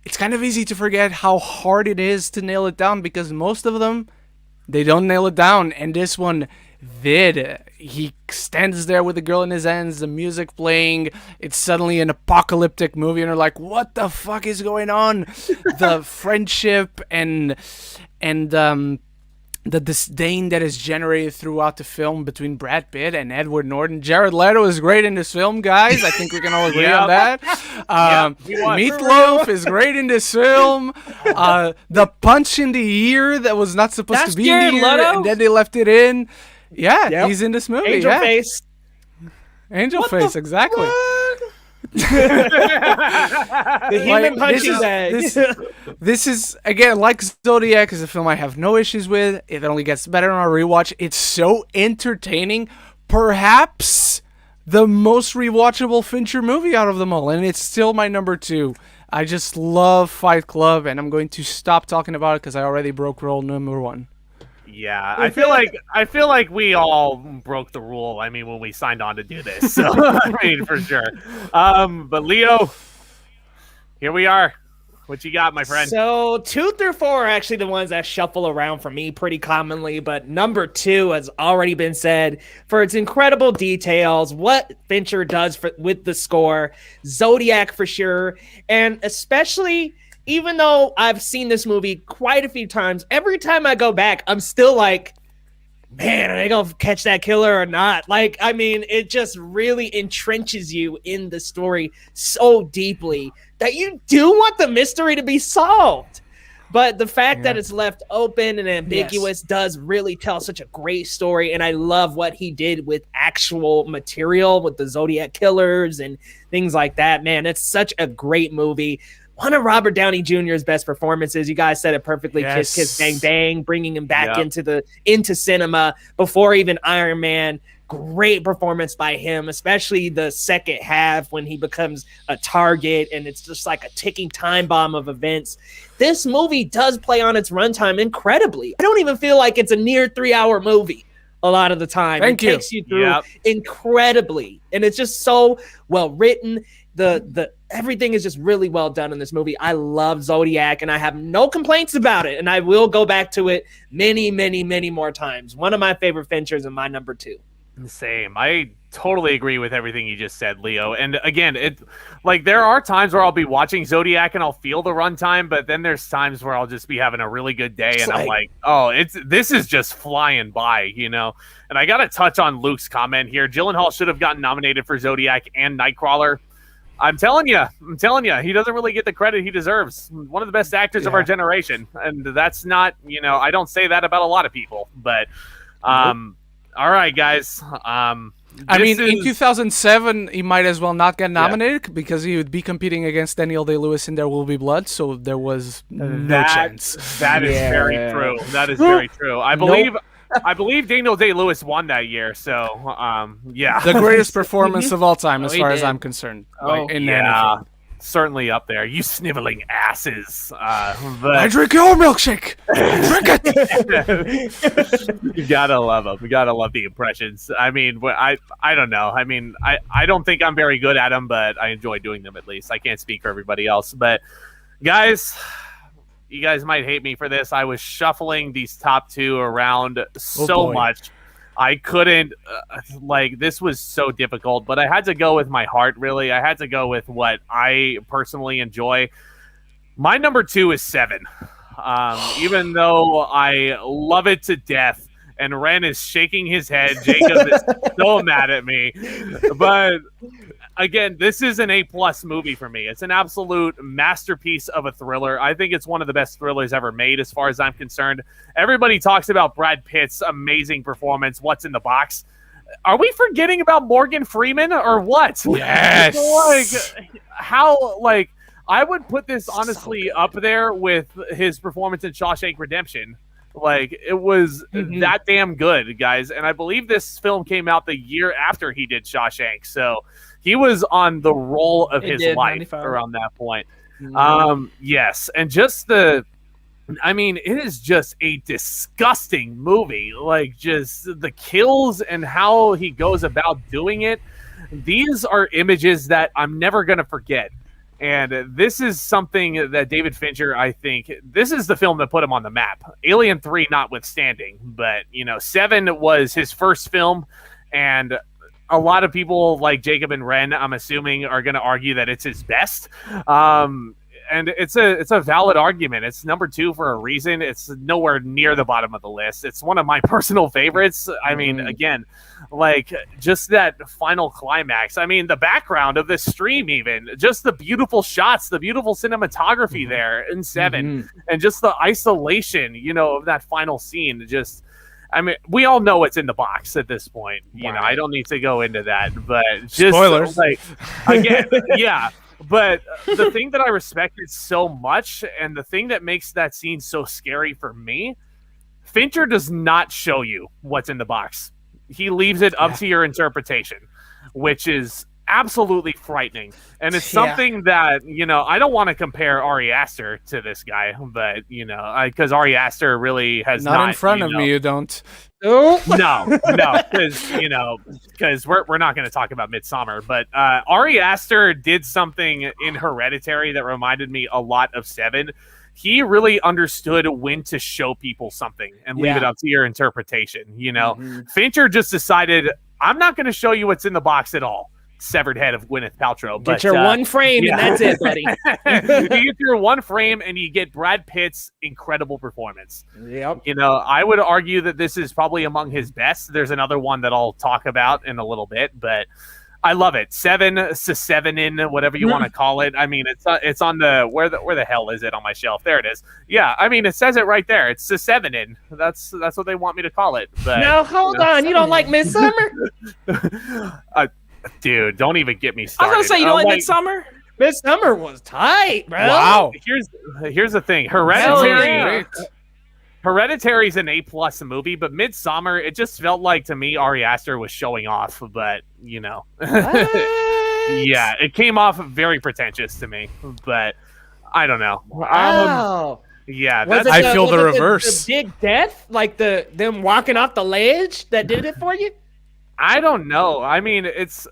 it's kind of easy to forget how hard it is to nail it down, because most of them, they don't nail it down, and this one did. He stands there with the girl in his hands, the music playing, it's suddenly an apocalyptic movie, and you're like, what the fuck is going on? The friendship and the disdain that is generated throughout the film between Brad Pitt and Edward Norton. Jared Leto is great in this film, guys. I think we can all agree on that. Meatloaf is great in this film. The punch in the ear that was not supposed to be Jared in the ear, Leto? and then they left it in. Yeah, Yep. he's in this movie. Angel yeah. face. Angel What face, the exactly. The human punching bag. This is, again, like Zodiac, is a film I have no issues with. It only gets better on a rewatch. It's so entertaining. Perhaps the most rewatchable Fincher movie out of them all, and it's still my number 2. I just love Fight Club, and I'm going to stop talking about it because I already broke rule number 1. Yeah, I feel like we all broke the rule. I mean, when we signed on to do this, so I mean, for sure. But Leo, here we are. What you got, my friend? So 2 through 4 are actually the ones that shuffle around for me pretty commonly, but number 2 has already been said for its incredible details, what Fincher does with the score, Zodiac for sure, and especially, even though I've seen this movie quite a few times, every time I go back, I'm still like, man, are they going to catch that killer or not? Like, I mean, it just really entrenches you in the story so deeply that you do want the mystery to be solved. But the fact that it's left open and ambiguous does really tell such a great story. And I love what he did with actual material, with the Zodiac killers and things like that. Man, it's such a great movie. One of Robert Downey Jr.'s best performances. You guys said it perfectly. Yes. Kiss, kiss, bang, bang, bringing him back into cinema before even Iron Man. Great performance by him, especially the second half when he becomes a target and it's just like a ticking time bomb of events. This movie does play on its runtime incredibly. I don't even feel like it's a near 3-hour movie a lot of the time. It takes you through incredibly, and it's just so well written. The everything is just really well done in this movie. I love Zodiac, and I have no complaints about it, and I will go back to it many, many, many more times. One of my favorite Finchers and my number 2. Same. I totally agree with everything you just said, Leo. And again, there are times where I'll be watching Zodiac and I'll feel the runtime, but then there's times where I'll just be having a really good day and I'm like, oh, this is just flying by, you know? And I got to touch on Luke's comment here. Gyllenhaal should have gotten nominated for Zodiac and Nightcrawler. I'm telling you, he doesn't really get the credit he deserves. One of the best actors of our generation. And that's not, I don't say that about a lot of people, but, all right, guys. I mean, in 2007, he might as well not get nominated because he would be competing against Daniel Day-Lewis in There Will Be Blood, so there was no chance. That is very true. That is very true. I believe Daniel Day-Lewis won that year, so, yeah. The greatest performance of all time, as far as I'm concerned. In anything. Certainly up there. You sniveling asses. I drink your milkshake. Drink it. You gotta love them. You gotta love the impressions. I mean, I don't know. I mean, I don't think I'm very good at them, but I enjoy doing them at least. I can't speak for everybody else. But guys, you guys might hate me for this. I was shuffling these top 2 around so much. I couldn't, this was so difficult, but I had to go with my heart, really. I had to go with what I personally enjoy. My number 2 is 7. Even though I love it to death, and Ren is shaking his head. Jacob is so mad at me. But again, this is an A+ movie for me. It's an absolute masterpiece of a thriller. I think it's one of the best thrillers ever made as far as I'm concerned. Everybody talks about Brad Pitt's amazing performance. What's in the box? Are we forgetting about Morgan Freeman or what? Yes. I would put this honestly up there with his performance in Shawshank Redemption. It was that damn good, guys. And I believe this film came out the year after he did Shawshank. So he was on the roll of his life 95. Around that point. Yes. And just it is just a disgusting movie. Just the kills and how he goes about doing it. these are images that I'm never going to forget. And this is something that David Fincher, I think, this is the film that put him on the map. Alien 3 notwithstanding, but, 7 was his first film, and a lot of people like Jacob and Ren, I'm assuming, are going to argue that it's his best. And it's a valid argument. It's number 2 for a reason. It's nowhere near the bottom of the list. It's one of my personal favorites. I mean, again, like just that final climax. I mean, the background of this stream, even just the beautiful shots, the beautiful cinematography there in 7, and just the isolation, of that final scene. Just, I mean, we all know what's in the box at this point. I don't need to go into that, but just spoilers. Like, again, yeah. But the thing that I respected so much, and the thing that makes that scene so scary for me, Fincher does not show you what's in the box. He leaves it up to your interpretation, which is absolutely frightening. And it's something that, I don't want to compare Ari Aster to this guy, but, because Ari Aster really has not in front of me, you don't. No, because we're not going to talk about Midsommar, but Ari Aster did something in Hereditary that reminded me a lot of 7. He really understood when to show people something and leave it up to your interpretation. Fincher just decided, I'm not going to show you what's in the box at all. Severed head of Gwyneth Paltrow. Get your one frame and that's it, buddy. You get your one frame and you get Brad Pitt's incredible performance. Yep. I would argue that this is probably among his best. There's another one that I'll talk about in a little bit, but I love it. 7, whatever you want to call it. I mean, it's on the where the hell is it on my shelf? There it is. Yeah, I mean, it says it right there. It's Sevenin. That's what they want me to call it. But now hold on, you don't like Midsommar? Dude, don't even get me started. I was gonna say, you don't like Midsommar? Midsommar was tight, bro. Wow. Here's the thing. Hereditary's an A+ movie, but Midsommar, it just felt like to me Ari Aster was showing off, but yeah, it came off very pretentious to me, but I don't know. Wow. Yeah, I feel the reverse. The big death, like them walking off the ledge, that did it for you? I don't know. I mean, it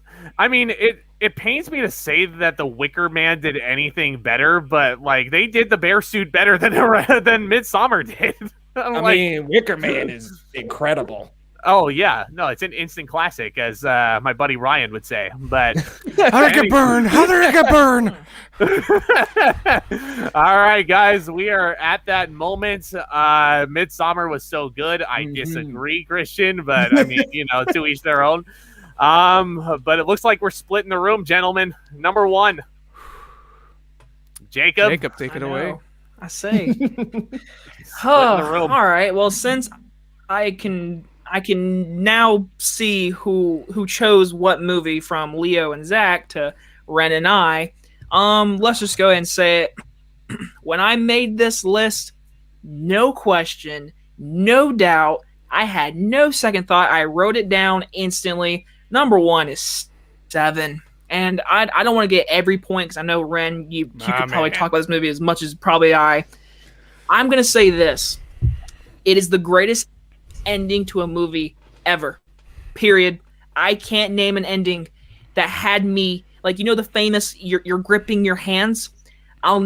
pains me to say that the Wicker Man did anything better, but like they did the bear suit better than Midsommar did. I mean, Wicker Man is incredible. Oh yeah, no, it's an instant classic, as my buddy Ryan would say. But how did it burn? How did it get burn? All right, guys, we are at that moment. Midsommar was so good. I disagree, Christian, but I mean, to each their own. But it looks like we're splitting the room, gentlemen. Number 1, Jacob, take it away. I say. The room. All right. Well, since I can now see who chose what movie from Leo and Zack to Ren and I. Let's just go ahead and say it. When I made this list, no question, no doubt, I had no second thought. I wrote it down instantly. Number 1 is 7. And I don't want to get every point because I know, Ren, you could probably talk about this movie as much as probably I. I'm going to say this. It is the greatest ending to a movie ever. Period. I can't name an ending that had me, like, the famous, you're gripping your hands. I'll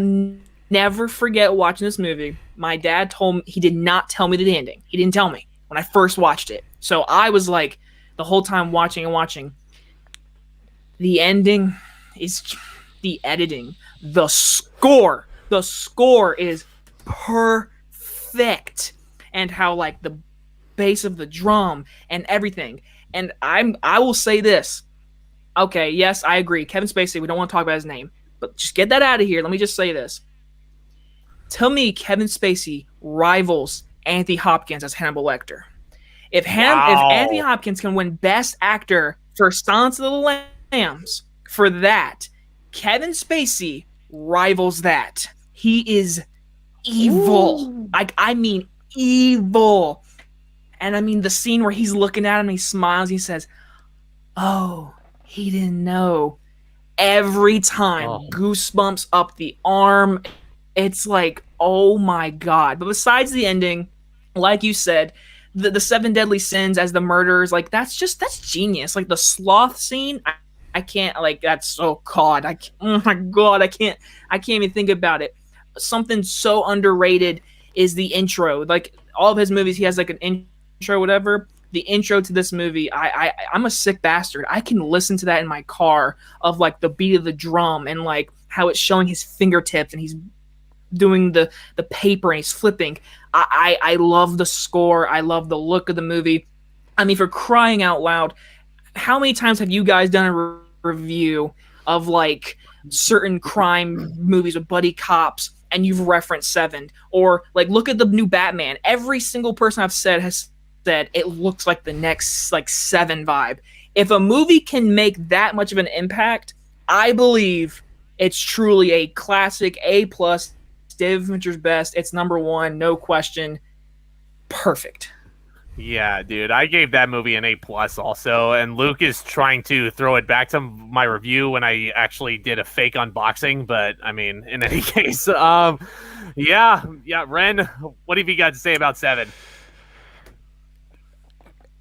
never forget watching this movie. My dad told me, he did not tell me the ending. He didn't tell me when I first watched it. So I was like, the whole time watching. The ending is the editing. The score is perfect. And how, like, the bass of the drum and everything. And I will say this. Okay, yes, I agree. Kevin Spacey, we don't want to talk about his name. But just get that out of here. Let me just say this. To me, Kevin Spacey rivals Anthony Hopkins as Hannibal Lecter. If Anthony Hopkins can win Best Actor for Silence of the Lambs, for that, Kevin Spacey rivals that. He is evil. Ooh. I mean evil. And I mean the scene where he's looking at him, he smiles, he says, "Oh, he didn't know." Every time, goosebumps up the arm. It's like, oh my God. But besides the ending, like you said, the 7 deadly sins as the murderers, like that's genius. Like the sloth scene, can't like that's so God. Oh my God, I can't even think about it. Something so underrated is the intro. Like all of his movies, he has like an intro, whatever. The intro to this movie, I'm a sick bastard. I can listen to that in my car of like the beat of the drum and like how it's showing his fingertips and he's doing the paper and he's flipping. I love the score. I love the look of the movie. I mean, for crying out loud, how many times have you guys done a review of like certain crime movies with buddy cops and you've referenced Seven? Or like look at the new Batman. Every single person I've said has said it looks like the next like Seven vibe. If a movie can make that much of an impact, I believe it's truly a classic A+. David Fincher's best. It's number one, no question. Perfect. Yeah, dude, I gave that movie an A+ also, and Luke is trying to throw it back to my review when I actually did a fake unboxing, but I mean, in any case, yeah, Ren, what have you got to say about Seven?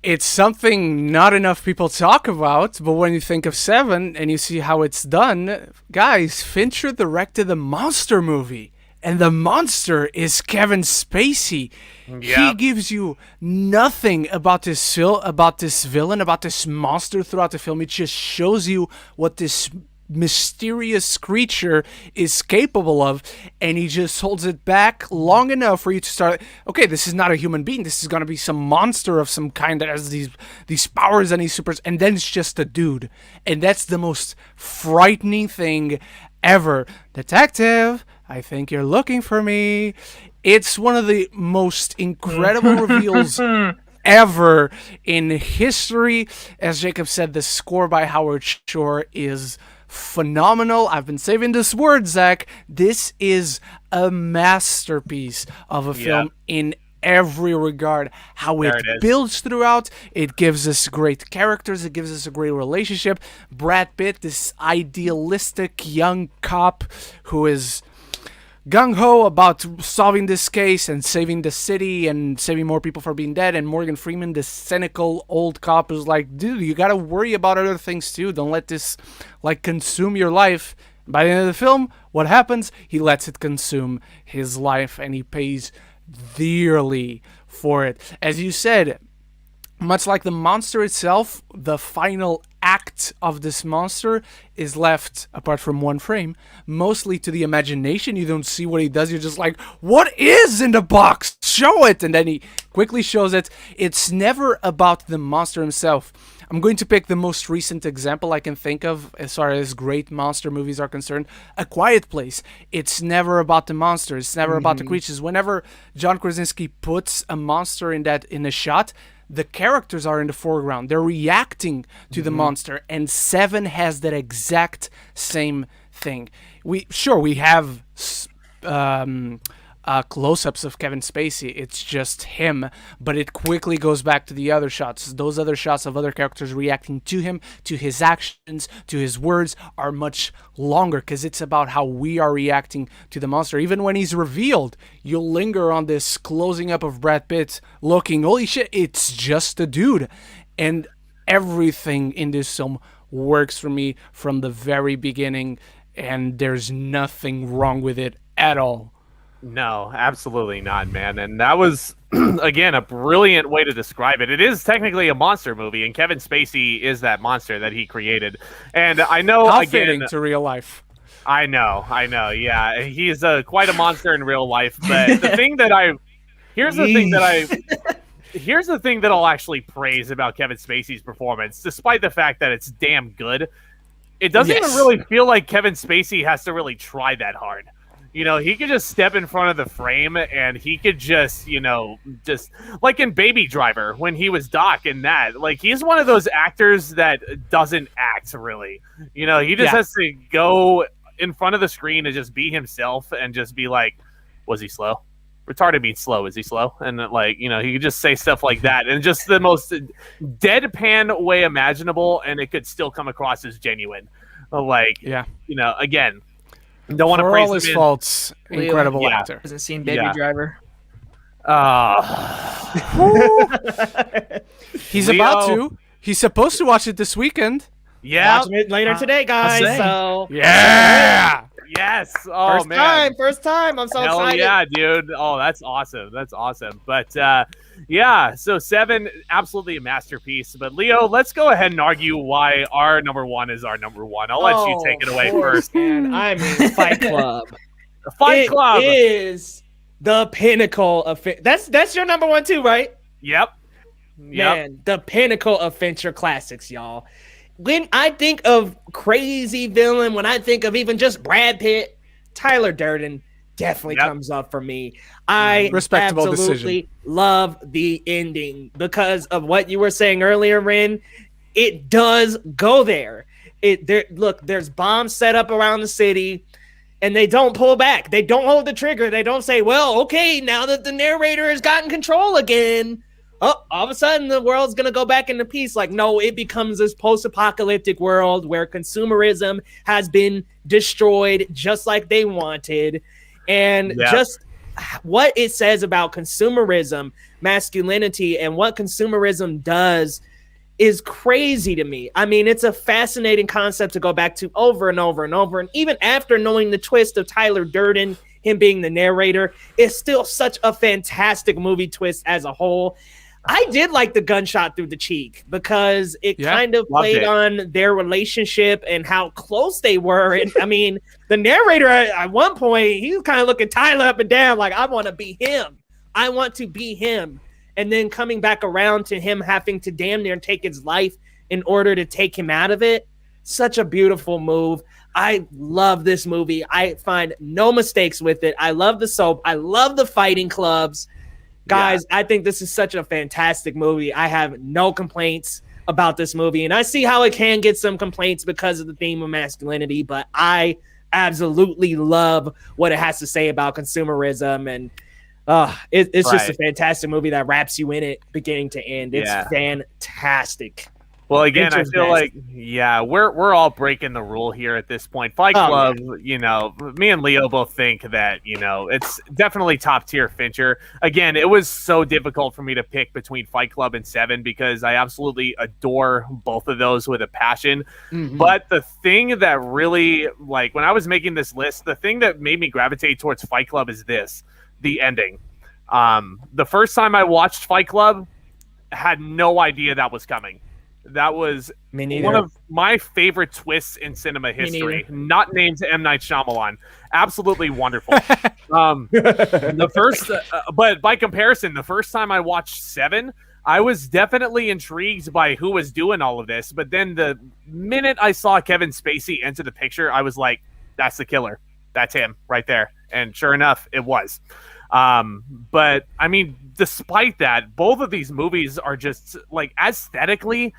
It's something not enough people talk about, but when you think of Seven and you see how it's done, guys, Fincher directed the monster movie. And the monster is Kevin Spacey. Yep. He gives you nothing about this villain, about this monster throughout the film. It just shows you what this mysterious creature is capable of, and he just holds it back long enough for you to start, okay, this is not a human being. This is going to be some monster of some kind that has these powers and these supers, and then it's just a dude. And that's the most frightening thing ever. Detective, I think you're looking for me. It's one of the most incredible reveals ever in history. As Jacob said, the score by Howard Shore is phenomenal. I've been saving this word, Zack. This is a masterpiece of a film in every regard. How it builds throughout, it gives us great characters, it gives us a great relationship. Brad Pitt, this idealistic young cop who is gung-ho about solving this case and saving the city and saving more people from being dead, and Morgan Freeman, this cynical old cop who's like, dude, you gotta worry about other things too. Don't let this like consume your life. By the end of the film, what happens? He lets it consume his life and he pays dearly for it. As you said, much like the monster itself, the final act of this monster is left, apart from one frame, mostly to the imagination. You don't see what he does. You're just like, what is in the box? Show it! And then he quickly shows it. It's never about the monster himself. I'm going to pick the most recent example I can think of as far as great monster movies are concerned. A Quiet Place. It's never about the monster. It's never about the creatures. Whenever John Krasinski puts a monster in a shot, the characters are in the foreground. They're reacting to the monster, and Seven has that exact same thing. We have close-ups of Kevin Spacey. It's just him, but it quickly goes back to the other shots. Those other shots of other characters reacting to him, to his actions, to his words are much longer because it's about how we are reacting to the monster. Even when he's revealed, you'll linger on this closing up of Brad Pitt looking, holy shit, it's just a dude. And everything in this film works for me from the very beginning, and there's nothing wrong with it at all. No, absolutely not, man. And that was, again, a brilliant way to describe it. It is technically a monster movie, and Kevin Spacey is that monster that he created. And I know, how again, fitting to real life. I know. Yeah, he's quite a monster in real life. But the thing that here's the thing that I'll actually praise about Kevin Spacey's performance, despite the fact that it's damn good. It doesn't even really feel like Kevin Spacey has to really try that hard. You know, he could just step in front of the frame and he could just like in Baby Driver when he was Doc in that. Like, he's one of those actors that doesn't act, really. You know, he just has to go in front of the screen and just be himself and just be like, was he slow? Retarded means slow. Is he slow? And, like, you know, he could just say stuff like that and just the most deadpan way imaginable, and it could still come across as genuine. Like, you know, again, don't want to praise all his faults. Incredible Leo actor. Hasn't seen Baby Driver. He's about to. He's supposed to watch it this weekend. Yeah. Watching it later today, guys. say. So Yeah. Yes. Oh man. first time. I'm so Hell excited. yeah, dude. Oh, that's awesome. That's awesome. But yeah, so 7, absolutely a masterpiece. But Leo, let's go ahead and argue why our number 1 is our number 1. I'll let you take it away first. Man, I mean, Fight Club. Fight Club is the pinnacle of that's your number 1 too, right? Yep. Man, the pinnacle of Fincher classics, y'all. When I think of crazy villain, when I think of even just Brad Pitt, Tyler Durden definitely comes up for me. I Respectable absolutely decision. love the ending because of what you were saying earlier, Ren. It does go there. There's bombs set up around the city, and they don't pull back. They don't hold the trigger. They don't say, well, okay, now that the narrator has gotten control again, all of a sudden the world's going to go back into peace. Like, no, it becomes this post-apocalyptic world where consumerism has been destroyed just like they wanted. And just what it says about consumerism, masculinity, and what consumerism does is crazy to me. I mean, it's a fascinating concept to go back to over and over and over. And even after knowing the twist of Tyler Durden, him being the narrator, it's still such a fantastic movie twist as a whole. I did like the gunshot through the cheek because it kind of played on their relationship and how close they were. And I mean, the narrator at one point, he was kind of looking Tyler up and down like, I want to be him. I want to be him. And then coming back around to him having to damn near take his life in order to take him out of it. Such a beautiful move. I love this movie. I find no mistakes with it. I love the soap. I love the fighting clubs. Guys, I think this is such a fantastic movie. I have no complaints about this movie. And I see how it can get some complaints because of the theme of masculinity, but I absolutely love what it has to say about consumerism. And it's just a fantastic movie that wraps you in it beginning to end. It's fantastic. Well, again, I feel like, we're all breaking the rule here at this point. Fight Club, you know, me and Leo both think that, you know, it's definitely top tier Fincher. Again, it was so difficult for me to pick between Fight Club and 7 because I absolutely adore both of those with a passion. Mm-hmm. But the thing that really, like, when I was making this list, the thing that made me gravitate towards Fight Club is the ending. The first time I watched Fight Club, I had no idea that was coming. That was one of my favorite twists in cinema history. Not named M. Night Shyamalan. Absolutely wonderful. The first, but by comparison, the first time I watched 7, I was definitely intrigued by who was doing all of this. But then the minute I saw Kevin Spacey enter the picture, I was like, that's the killer. That's him right there. And sure enough, it was. But I mean, despite that, both of these movies are just like aesthetically,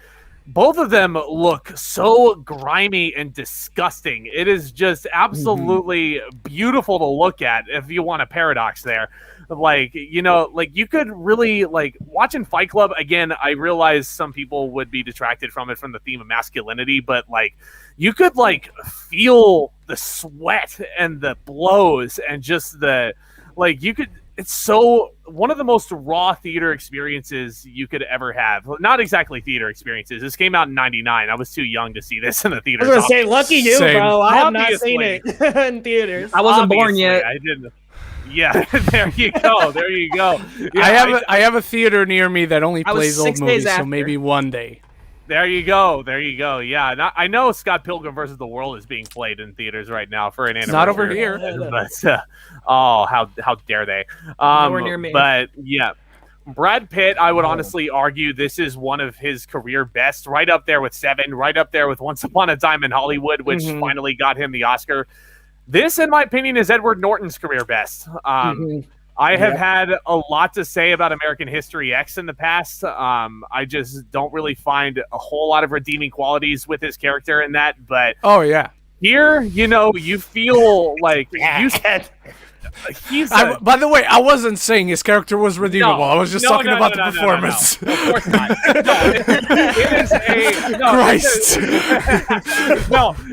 both of them look so grimy and disgusting. It is just absolutely beautiful to look at if you want a paradox there. Like, you know, like you could really like watching Fight Club again. I realize some people would be detracted from it from the theme of masculinity, but like you could like feel the sweat and the blows and just the like you could. It's so one of the most raw theater experiences you could ever have. Not exactly theater experiences. This came out in '99. I was too young to see this in the theater. I was gonna say, lucky you, bro. I have not Obviously. seen it in theaters. I wasn't born yet. I didn't. Yeah, there you go. There you go. Yeah, I have a theater near me that only plays old 6 days movies, so after. maybe one day. There you go. There you go. Yeah, I know Scott Pilgrim versus the World is being played in theaters right now for an anniversary. Not over here. But how dare they? Nowhere near me. But yeah, Brad Pitt, I would honestly argue this is one of his career best, right up there with 7, right up there with Once Upon a Time in Hollywood, which finally got him the Oscar. This, in my opinion, is Edward Norton's career best. I have had a lot to say about American History X in the past. I just don't really find a whole lot of redeeming qualities with his character in that. But here, you know, you feel like by the way, I wasn't saying his character was redeemable. I was just talking about the performance. No. Of course not. It is a Christ.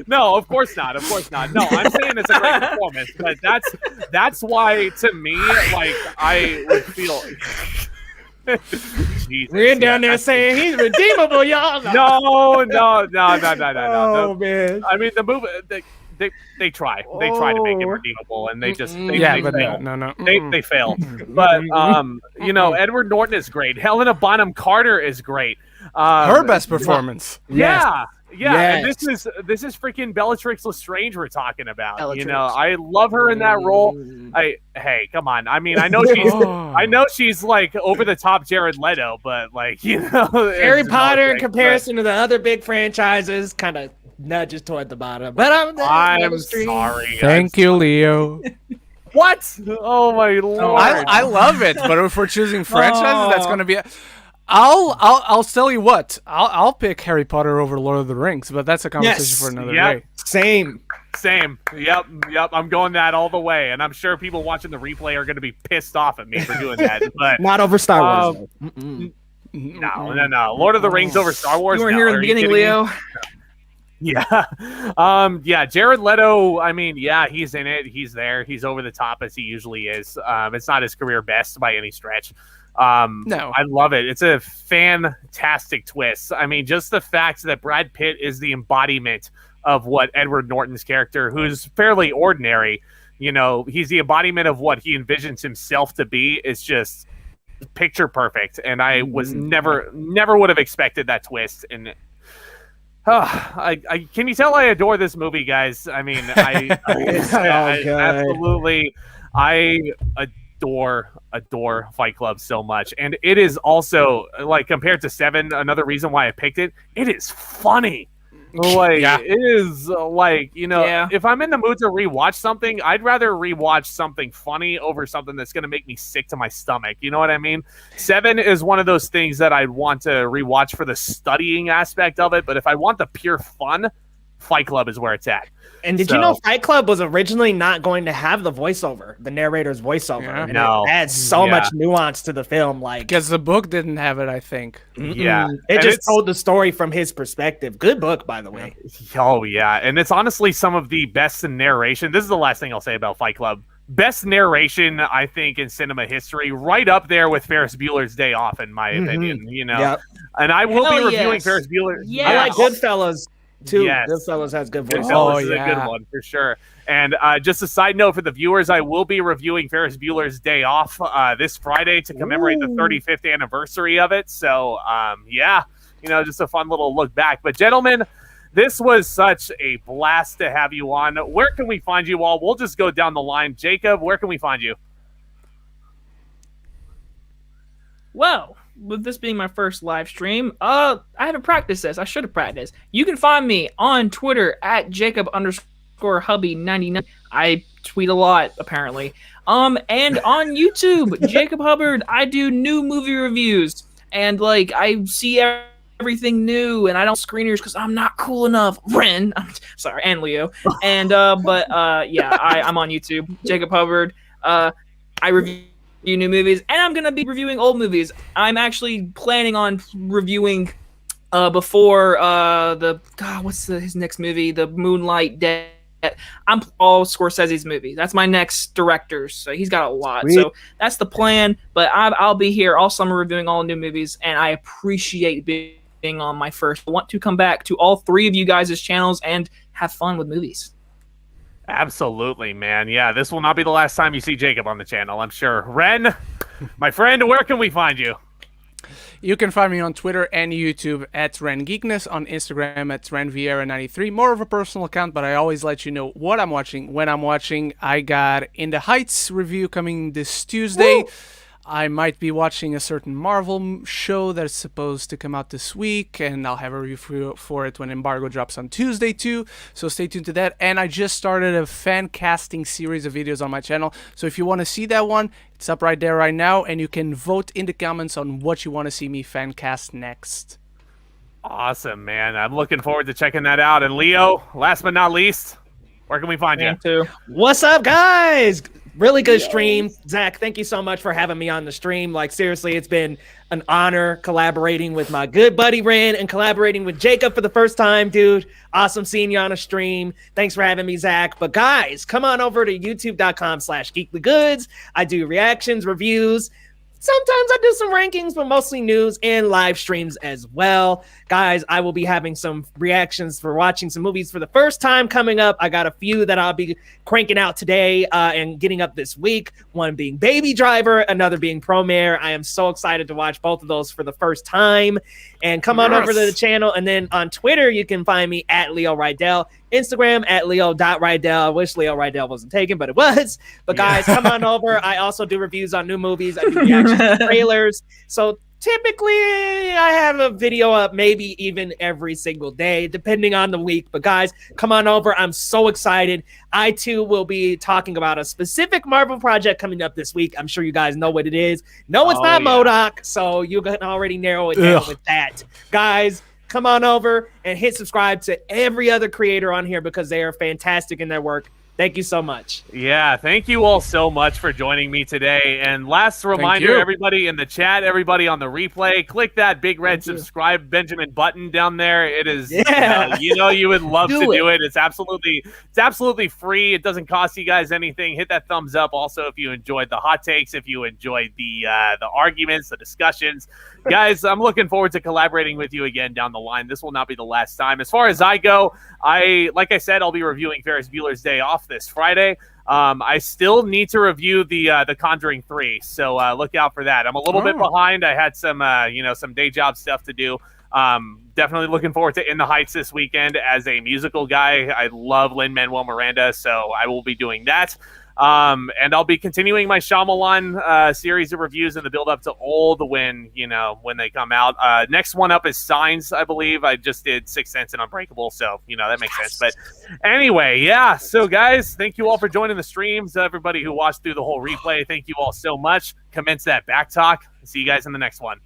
No, of course not. Of course not. No, I'm saying it's a great performance, but that's why to me, like I would feel. Jesus, Ren down there that's- saying he's redeemable, y'all. No. Oh man. I mean, the movie they try to make it redeemable, and they fail. no. They fail. But Edward Norton is great. Helena Bonham Carter is great. Her best performance. Yeah. And Yes. this is freaking Bellatrix Lestrange we're talking about. Bellatrix. I love her in that role. Hey, come on. I mean, I know she's like over the top Jared Leto, but like Harry it's Potter in nothing, comparison to the other big franchises kind of nudges toward the bottom. But I'm sorry. Thank you, Leo. What? Oh my lord! I love it, but if we're choosing franchises, that's going to be. I'll tell you what. I'll pick Harry Potter over Lord of the Rings, but that's a conversation for another day. Same. Yep. I'm going that all the way, and I'm sure people watching the replay are going to be pissed off at me for doing that. But Not over Star Wars. no. Lord of the Rings over Star Wars. You were No, here at are the beginning, kidding me? Leo. Yeah. Jared Leto, I mean, yeah, he's in it. He's there. He's over the top as he usually is. It's not his career best by any stretch. No. I love it. It's a fantastic twist. I mean, just the fact that Brad Pitt is the embodiment of what Edward Norton's character, who's fairly ordinary, he's the embodiment of what he envisions himself to be. It's just picture perfect. And I was never would have expected that twist. And I can you tell I adore this movie, guys? I mean, I absolutely, I adore Fight Club so much, and it is also like compared to Seven. Another reason why I picked it. It is funny. Like it is like if I'm in the mood to rewatch something, I'd rather rewatch something funny over something that's going to make me sick to my stomach. You know what I mean? Seven is one of those things that I'd want to rewatch for the studying aspect of it, but if I want the pure fun, Fight Club is where it's at. And did you know Fight Club was originally not going to have the voiceover, the narrator's voiceover? Yeah. And it adds so much nuance to the film. Like, Because the book didn't have it, I think. Yeah. It just told the story from his perspective. Good book, by the way. Oh, yeah. And it's honestly some of the best in narration. This is the last thing I'll say about Fight Club. Best narration, I think, in cinema history, right up there with Ferris Bueller's Day Off, in my opinion. Yep. And I will be Hell reviewing yes. Ferris Bueller. Yes. I like Goodfellas, too. Yes. Goodfellas has good voice. Goodfellas is a good one for sure. And just a side note for the viewers, I will be reviewing Ferris Bueller's Day Off this Friday to commemorate the 35th anniversary of it. So, just a fun little look back. But gentlemen, this was such a blast to have you on. Where can we find you all? We'll just go down the line. Jacob, where can we find you? Well, with this being my first live stream, I haven't practiced this. I should have practiced. You can find me on Twitter at Jacob_Hubby99. I tweet a lot, apparently. And on YouTube, Jacob Hubbard. I do new movie reviews, and I see everything new, and I don't screeners because I'm not cool enough. Ren, I'm sorry, and Leo, and I'm on YouTube, Jacob Hubbard. I review new movies, and I'm gonna be reviewing old movies. I'm actually planning on reviewing before what's his next movie, the Moonlight Dead. I'm all Scorsese's movies. That's my next director, so he's got a lot. Sweet. So that's the plan. But I'll be here all summer reviewing all new movies, and I appreciate being on my first. I want to come back to all three of you guys' channels and have fun with movies. Absolutely, man. Yeah, this will not be the last time you see Jacob on the channel, I'm sure. Ren, my friend, where can we find you? You can find me on Twitter and YouTube at Ren Geekness, on Instagram at RenVieira93. More of a personal account, but I always let you know what I'm watching, when I'm watching. I got In the Heights review coming this Tuesday. Woo! I might be watching a certain Marvel show that's supposed to come out this week, and I'll have a review for it when Embargo drops on Tuesday too, so stay tuned to that. And I just started a fan casting series of videos on my channel, so if you want to see that one, it's up right there right now, and you can vote in the comments on what you want to see me fan cast next. Awesome, man. I'm looking forward to checking that out. And Leo, last but not least, where can we find you? Too. What's up, guys? Really good stream. Zach, thank you so much for having me on the stream. Like, seriously, it's been an honor collaborating with my good buddy Ren and collaborating with Jacob for the first time, dude. Awesome seeing you on a stream. Thanks for having me, Zach. But guys, come on over to youtube.com/geeklygoods. I do reactions, reviews, Sometimes I do some rankings, but mostly news and live streams as well. Guys, I will be having some reactions for watching some movies for the first time coming up. I got a few that I'll be cranking out today and getting up this week. One being Baby Driver, another being Promare. I am so excited to watch both of those for the first time. And come on over to the channel. And then on Twitter, you can find me at Leo Rydel. Instagram at leo.rydel. I wish Leo Rydel wasn't taken, but it was. But guys, come on over. I also do reviews on new movies. I do reactions to trailers. So typically I have a video up maybe even every single day, depending on the week. But guys, come on over. I'm so excited. I too will be talking about a specific Marvel project coming up this week. I'm sure you guys know what it is. No, it's not MODOK, so you can already narrow it down with that. Guys, come on over and hit subscribe to every other creator on here because they are fantastic in their work. Thank you so much. Yeah, thank you all so much for joining me today. And last reminder, everybody in the chat, everybody on the replay, click that big red subscribe Benjamin button down there. It is, you would love to do it. It's absolutely free. It doesn't cost you guys anything. Hit that thumbs up. Also, if you enjoyed the hot takes, if you enjoyed the arguments, the discussions, guys, I'm looking forward to collaborating with you again down the line. This will not be the last time. As far as I go, like I said, I'll be reviewing Ferris Bueller's Day Off this Friday. I still need to review the Conjuring 3, so look out for that. I'm a little bit behind. I had some some day job stuff to do. Definitely looking forward to In the Heights this weekend as a musical guy. I love Lin-Manuel Miranda, so I will be doing that. And I'll be continuing my Shyamalan series of reviews in the build up to all the when they come out. Next one up is Signs, I believe. I just did Sixth Sense and Unbreakable, so that makes sense. But anyway, yeah. So guys, thank you all for joining the streams. Everybody who watched through the whole replay, thank you all so much. Commence that back talk. See you guys in the next one.